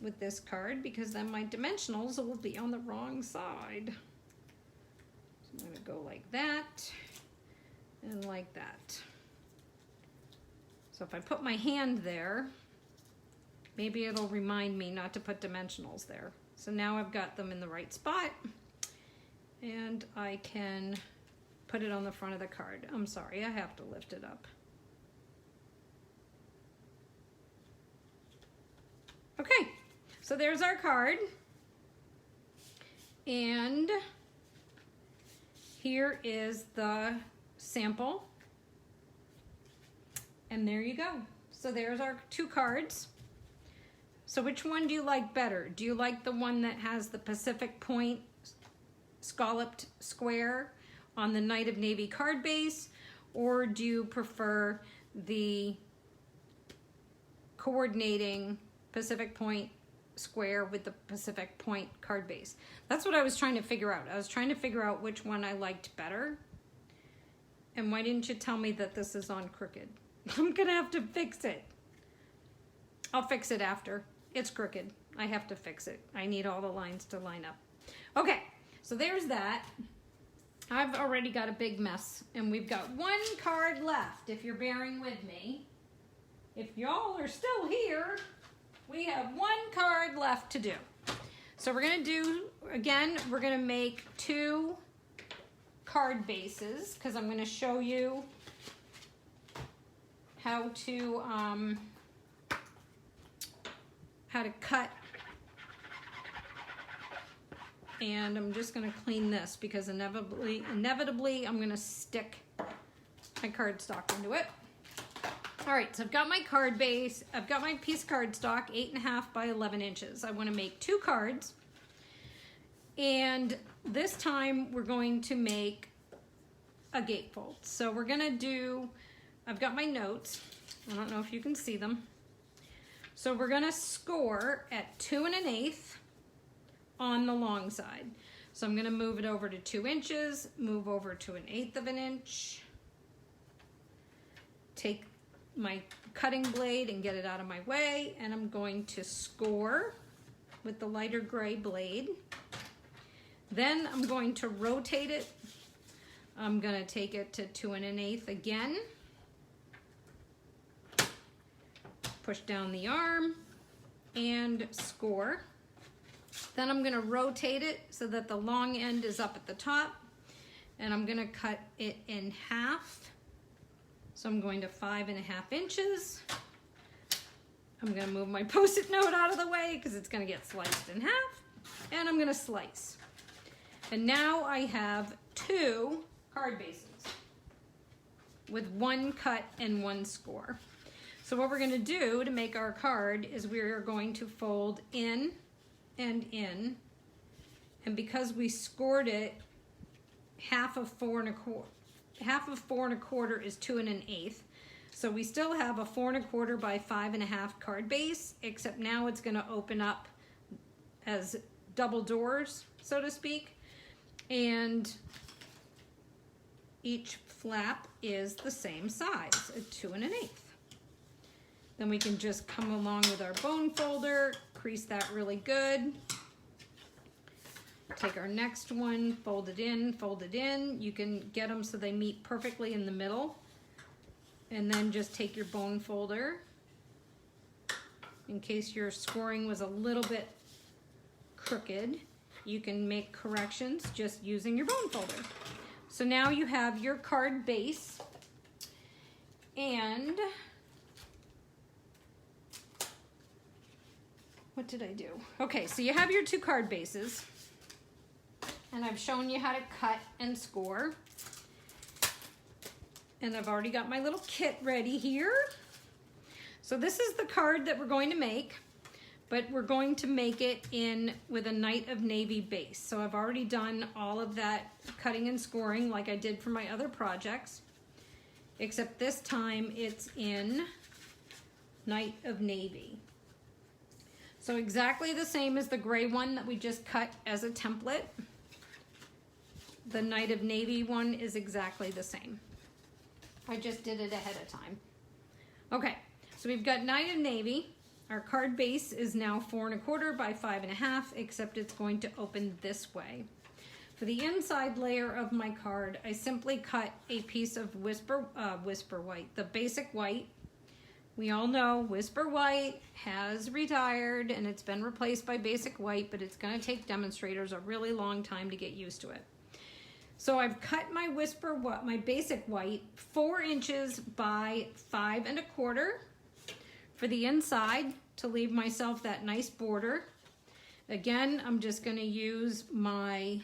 with this card because then my dimensionals will be on the wrong side. So I'm gonna go like that and like that. So if I put my hand there, maybe it'll remind me not to put dimensionals there. So now I've got them in the right spot, and I can put it on the front of the card. I'm sorry, I have to lift it up. Okay. So there's our card, and here is the sample, and there you go. So there's our two cards. So which one do you like better? Do you like the one that has the Pacific Point scalloped square on the Knight of Navy card base, or do you prefer the coordinating Pacific Point square with the Pacific Point card base? That's what I was trying to figure out. I was trying to figure out which one I liked better. And why didn't you tell me that this is on crooked? I'm gonna have to fix it. I'll fix it after. It's crooked. I have to fix it. I need all the lines to line up. Okay, so there's that. I've already got a big mess, and we've got one card left, if you're bearing with me. If y'all are still here, we have one card left to do. So we're gonna do, again, we're gonna make two card bases, because I'm gonna show you how to cut. And I'm just gonna clean this because inevitably I'm gonna stick my cardstock into it. All right, so I've got my card base. I've got my piece cardstock, 8.5 by 11 inches. I want to make two cards. And this time we're going to make a gatefold. So we're gonna do, I've got my notes. I don't know if you can see them. So we're gonna score at 2 1/8 on the long side. So I'm gonna move it over to 2 inches, move over to 1/8 of an inch, take my cutting blade and get it out of my way, and I'm going to score with the lighter gray blade. Then I'm going to rotate it. I'm gonna take it to 2 1/8 again. Push down the arm and score. Then I'm gonna rotate it so that the long end is up at the top, and I'm gonna cut it in half. So I'm going to 5.5 inches. I'm gonna move my Post-it note out of the way because it's gonna get sliced in half, and I'm gonna slice. And now I have two card bases with one cut and one score. So what we're gonna do to make our card is we're going to fold in and in, and because we scored it, half of 4 1/4 is 2 1/8. So we still have a 4 1/4 by 5.5 card base, except now it's going to open up as double doors, so to speak, and each flap is the same size at 2 1/8. Then we can just come along with our bone folder, crease that really good. Take our next one, fold it in, fold it in. You can get them so they meet perfectly in the middle. And then just take your bone folder, in case your scoring was a little bit crooked. You can make corrections just using your bone folder. So now you have your card base, and what did I do? Okay, so you have your two card bases, and I've shown you how to cut and score. And I've already got my little kit ready here. So this is the card that we're going to make, but we're going to make it in with a Night of Navy base. So I've already done all of that cutting and scoring like I did for my other projects, except this time it's in Night of Navy. So exactly the same as the gray one that we just cut as a template. The Night of Navy one is exactly the same. I just did it ahead of time. Okay, so we've got Night of Navy. Our card base is now 4 1/4 by 5 1/2, except it's going to open this way. For the inside layer of my card, I simply cut a piece of Whisper White, the basic white. We all know Whisper White has retired and it's been replaced by basic white, but it's going to take demonstrators a really long time to get used to it. So I've cut my my basic white 4 inches by 5 1/4 for the inside to leave myself that nice border. Again, I'm just going to use my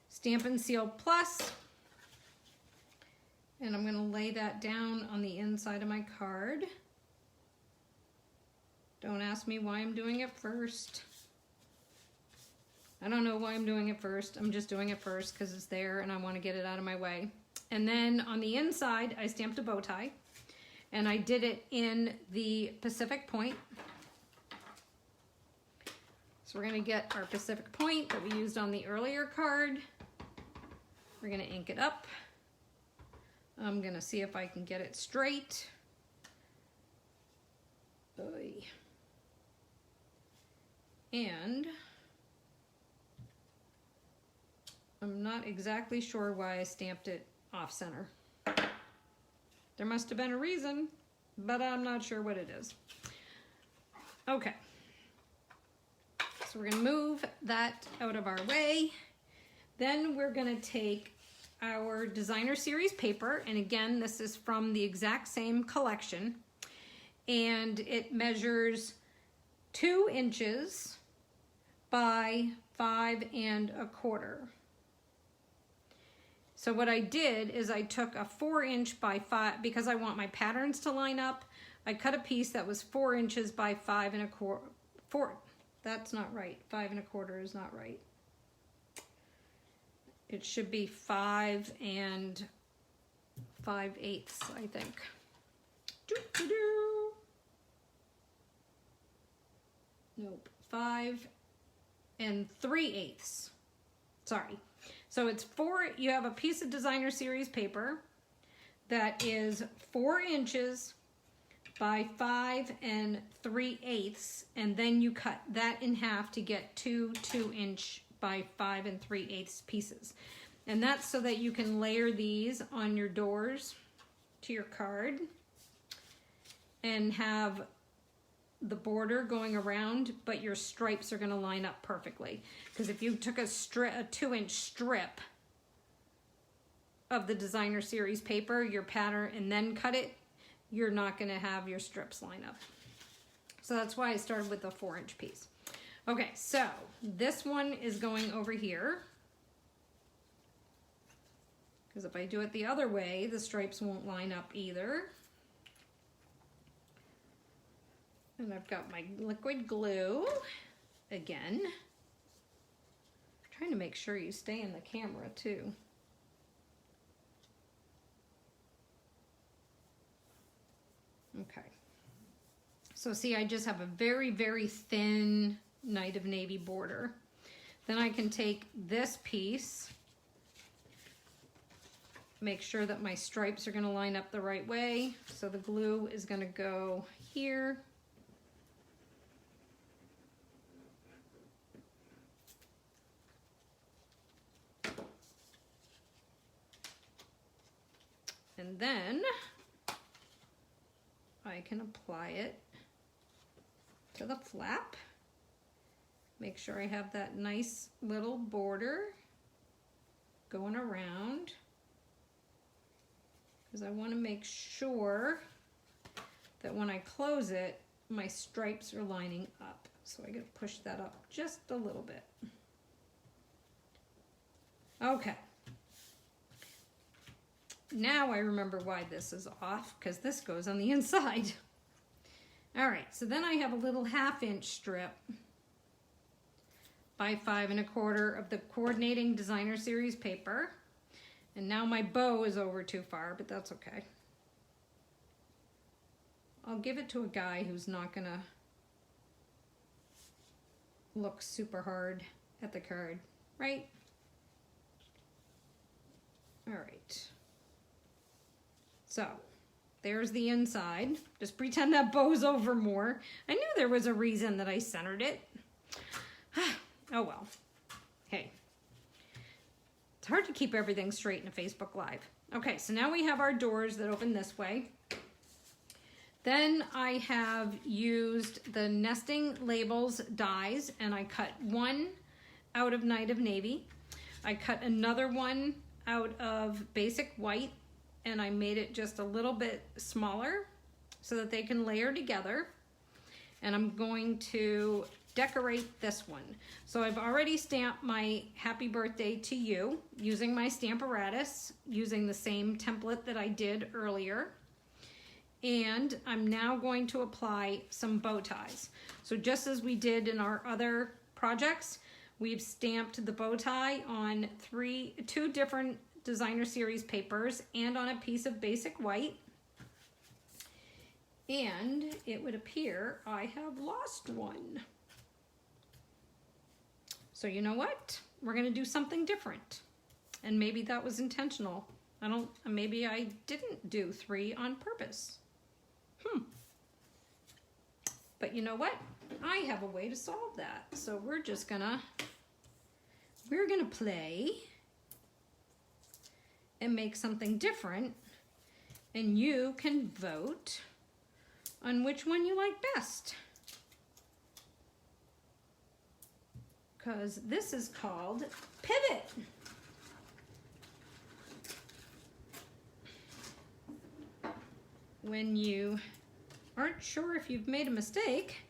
Stampin' Seal Plus, and I'm going to lay that down on the inside of my card. Don't ask me why I'm doing it first. I don't know why I'm doing it first. I'm just doing it first because it's there and I want to get it out of my way. And then on the inside, I stamped a bow tie, and I did it in the Pacific Point. So we're going to get our Pacific Point that we used on the earlier card. We're going to ink it up. I'm going to see if I can get it straight. Oy. And I'm not exactly sure why I stamped it off center. There must have been a reason, but I'm not sure what it is. Okay. So we're going to move that out of our way. Then we're going to take our Designer Series paper, and again, this is from the exact same collection, and it measures 2 inches by 5 1/4. So what I did is I took a 4 inch by 5, because I want my patterns to line up. I cut a piece that was 4 inches by 5 1/4. That's not right. 5 1/4 is not right. It should be 5 5/8, I think. Nope. 5 3/8. Sorry. So it's you have a piece of Designer Series paper that is 4 inches by 5 3/8, and then you cut that in half to get 2 2-inch by 5 3/8 pieces. And that's so that you can layer these on your doors to your card and have the border going around, but your stripes are going to line up perfectly. Because if you took a 2-inch strip of the Designer Series paper, your pattern, and then cut it, you're not going to have your strips line up. So that's why I started with a 4-inch piece. Okay, so this one is going over here, because if I do it the other way, the stripes won't line up either. And I've got my liquid glue again. I'm trying to make sure you stay in the camera too. Okay. So see, I just have a very, very thin Night of Navy border. Then I can take this piece make sure that my stripes are gonna line up the right way. So the glue is gonna go here. And then I can apply it to the flap. Make sure I have that nice little border going around, because I want to make sure that when I close it, my stripes are lining up. So I gotta push that up just a little bit. Okay. Now I remember why this is off, because this goes on the inside. All right, so then I have a little 1/2" strip by 5 1/4 of the coordinating designer series paper. And now my bow is over too far, but that's okay. I'll give it to a guy who's not gonna look super hard at the card, right? All right. So there's the inside. Just pretend that bow's over more. I knew there was a reason that I centered it. Oh well. Hey. It's hard to keep everything straight in a Facebook Live. Okay, so now we have our doors that open this way. Then I have used the nesting labels dies, and I cut one out of Night of Navy. I cut another one out of basic white, and I made it just a little bit smaller so that they can layer together. And I'm going to decorate this one. So I've already stamped my happy birthday to you using my Stamparatus, using the same template that I did earlier. And I'm now going to apply some bow ties. So just as we did in our other projects, we've stamped the bow tie on two different designer series papers and on a piece of basic white. And it would appear I have lost one. So you know what? We're gonna do something different. And maybe that was intentional. Maybe I didn't do 3 on purpose. But you know what? I have a way to solve that. So we're gonna play and make something different, and you can vote on which one you like best. Because this is called Pivot. When you aren't sure if you've made a mistake,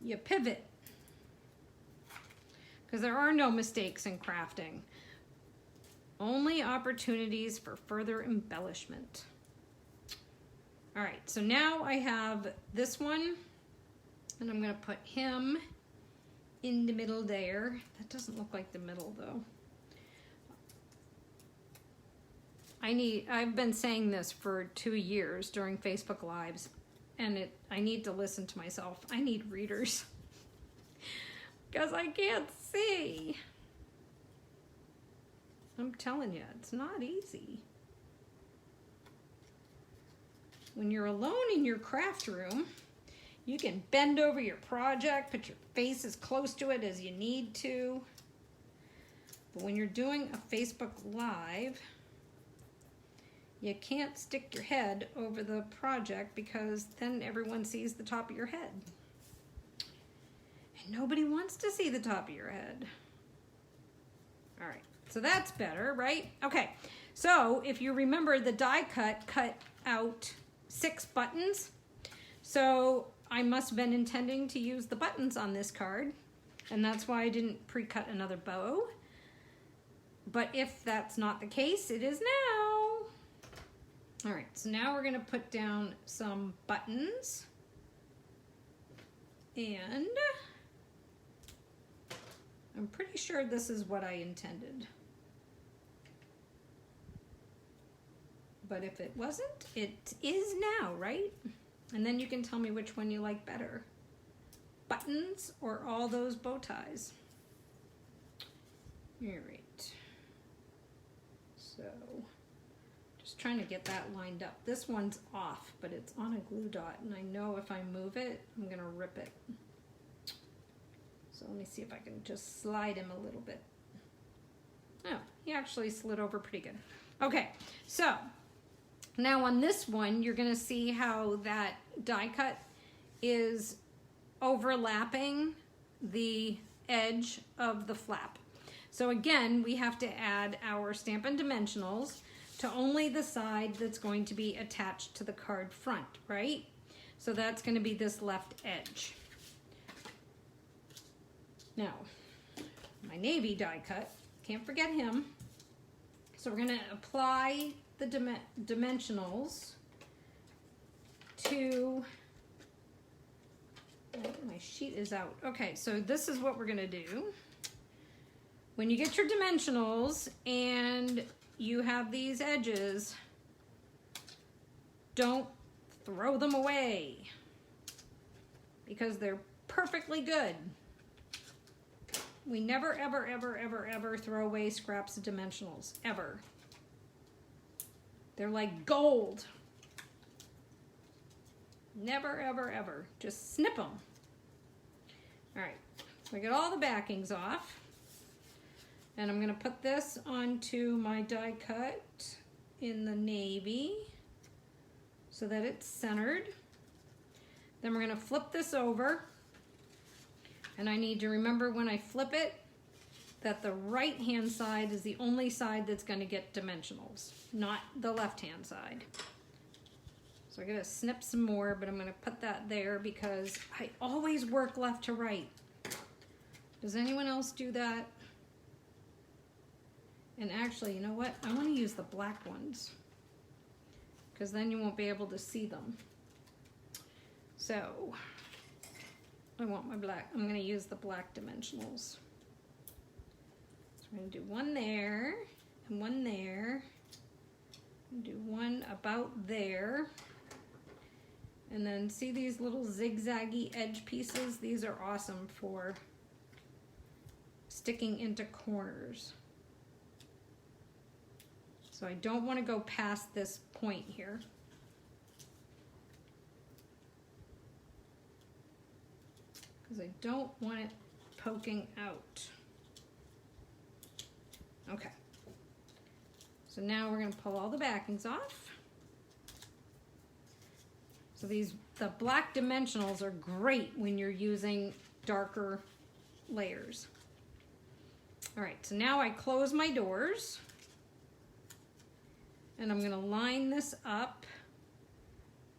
you pivot. Because there are no mistakes in crafting. Only opportunities for further embellishment. All right, so now I have this one, and I'm gonna put him in the middle there. That doesn't look like the middle though. I've been saying this for 2 years during Facebook Lives, and I need to listen to myself. I need readers because I can't see. I'm telling you, it's not easy. When you're alone in your craft room, you can bend over your project, put your face as close to it as you need to. But when you're doing a Facebook Live, you can't stick your head over the project because then everyone sees the top of your head. And nobody wants to see the top of your head. All right, so that's better, right? Okay, so if you remember the die cut out 6 buttons. So I must have been intending to use the buttons on this card, and that's why I didn't pre-cut another bow. But if that's not the case, it is now. All right, so now we're gonna put down some buttons, and I'm pretty sure this is what I intended. But if it wasn't, it is now, right? And then you can tell me which one you like better. Buttons or all those bow ties. All right. So just trying to get that lined up. This one's off, but it's on a glue dot, and I know if I move it, I'm gonna rip it. So let me see if I can just slide him a little bit. Oh, he actually slid over pretty good. Okay, so now on this one, you're gonna see how that die cut is overlapping the edge of the flap. So again, we have to add our Stampin' Dimensionals to only the side that's going to be attached to the card front, right? So that's going to be this left edge. Now, my navy die cut, can't forget him. So we're going to apply the dimensionals to, oh, my sheet is out. Okay, so this is what we're going to do. When you get your dimensionals and you have these edges, don't throw them away because they're perfectly good. We never, ever, ever, ever, ever throw away scraps of dimensionals, ever. They're like gold. Never, ever, ever. Just snip them. All right, so I get all the backings off. And I'm going to put this onto my die cut in the navy so that it's centered. Then we're going to flip this over. And I need to remember when I flip it that the right-hand side is the only side that's going to get dimensionals, not the left-hand side. So I'm going to snip some more, but I'm going to put that there because I always work left to right. Does anyone else do that? And actually, you know what? I want to use the black ones because then you won't be able to see them. So I want my black. I'm going to use the black dimensionals. So I'm going to do one there and one there. And do one about there. And then see these little zigzaggy edge pieces? These are awesome for sticking into corners. So I don't want to go past this point here. Because I don't want it poking out. Okay. So now we're going to pull all the backings off. So the black dimensionals are great when you're using darker layers. All right, so now I close my doors. And I'm going to line this up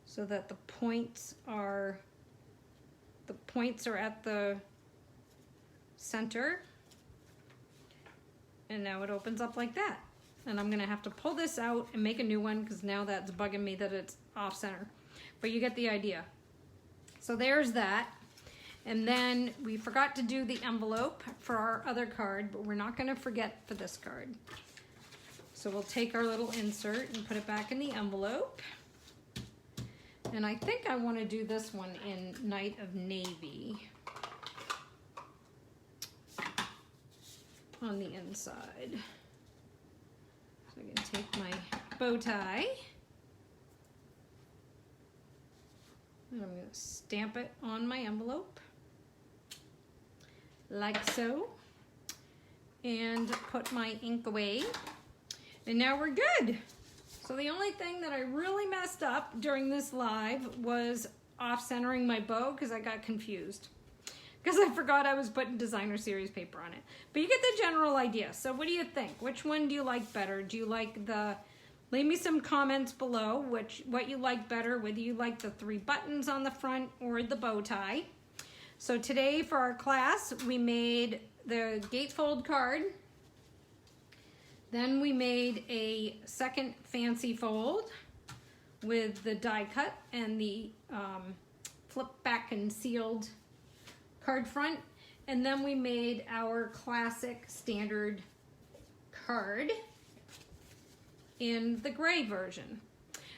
so that the points are at the center. And now it opens up like that. And I'm going to have to pull this out and make a new one because now that's bugging me that it's off center. But you get the idea. So there's that. And then we forgot to do the envelope for our other card, but we're not going to forget for this card. So we'll take our little insert and put it back in the envelope. And I think I want to do this one in Night of Navy on the inside. So I can take my bow tie and I'm going to stamp it on my envelope like so and put my ink away. And now we're good. So the only thing that I really messed up during this live was off-centering my bow because I got confused. Because I forgot I was putting designer series paper on it. But you get the general idea. So what do you think? Which one do you like better? Do you like the... Leave me some comments below what you like better, whether you like the 3 buttons on the front or the bow tie. So today for our class, we made the Gatefold card. Then we made a second fancy fold with the die cut and the flip back and sealed card front. And then we made our classic standard card in the gray version.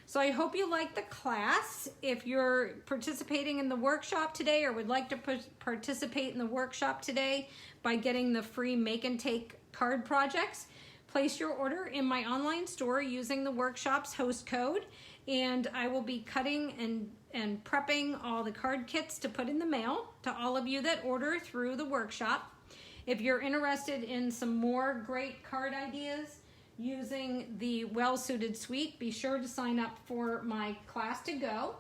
So I hope you liked the class. If you're participating in the workshop today or would like to participate in the workshop today by getting the free make and take card projects, place your order in my online store using the workshop's host code, and I will be cutting and prepping all the card kits to put in the mail to all of you that order through the workshop. If you're interested in some more great card ideas using the well-suited suite, be sure to sign up for my class to go.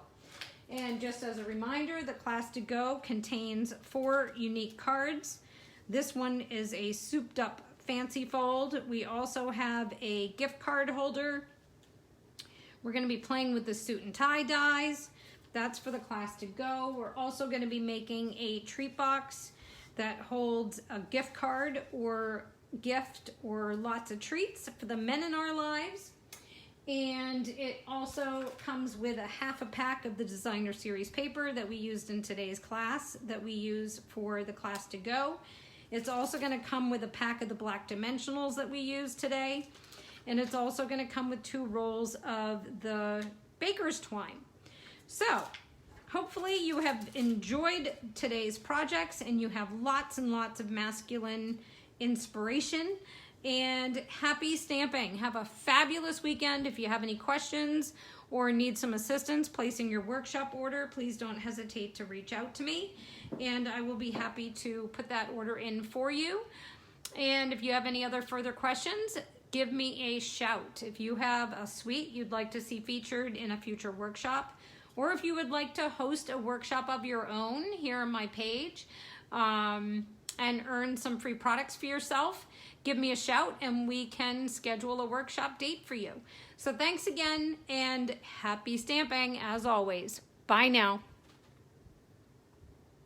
And just as a reminder, the class to go contains 4 unique cards. This one is a souped up fancy fold. We also have a gift card holder. We're going to be playing with the suit and tie dies. That's for the class to go. We're also going to be making a treat box that holds a gift card or gift or lots of treats for the men in our lives. And it also comes with a half a pack of the designer series paper that we used in today's class that we use for the class to go. It's also going to come with a pack of the black dimensionals that we used today. And it's also going to come with 2 rolls of the baker's twine. So hopefully you have enjoyed today's projects and you have lots and lots of masculine inspiration. And happy stamping. Have a fabulous weekend. If you have any questions or need some assistance placing your workshop order, please don't hesitate to reach out to me, and I will be happy to put that order in for you. And if you have any other further questions, give me a shout. If you have a suite you'd like to see featured in a future workshop, or if you would like to host a workshop of your own here on my page and earn some free products for yourself, give me a shout and we can schedule a workshop date for you. So thanks again and happy stamping as always. Bye now.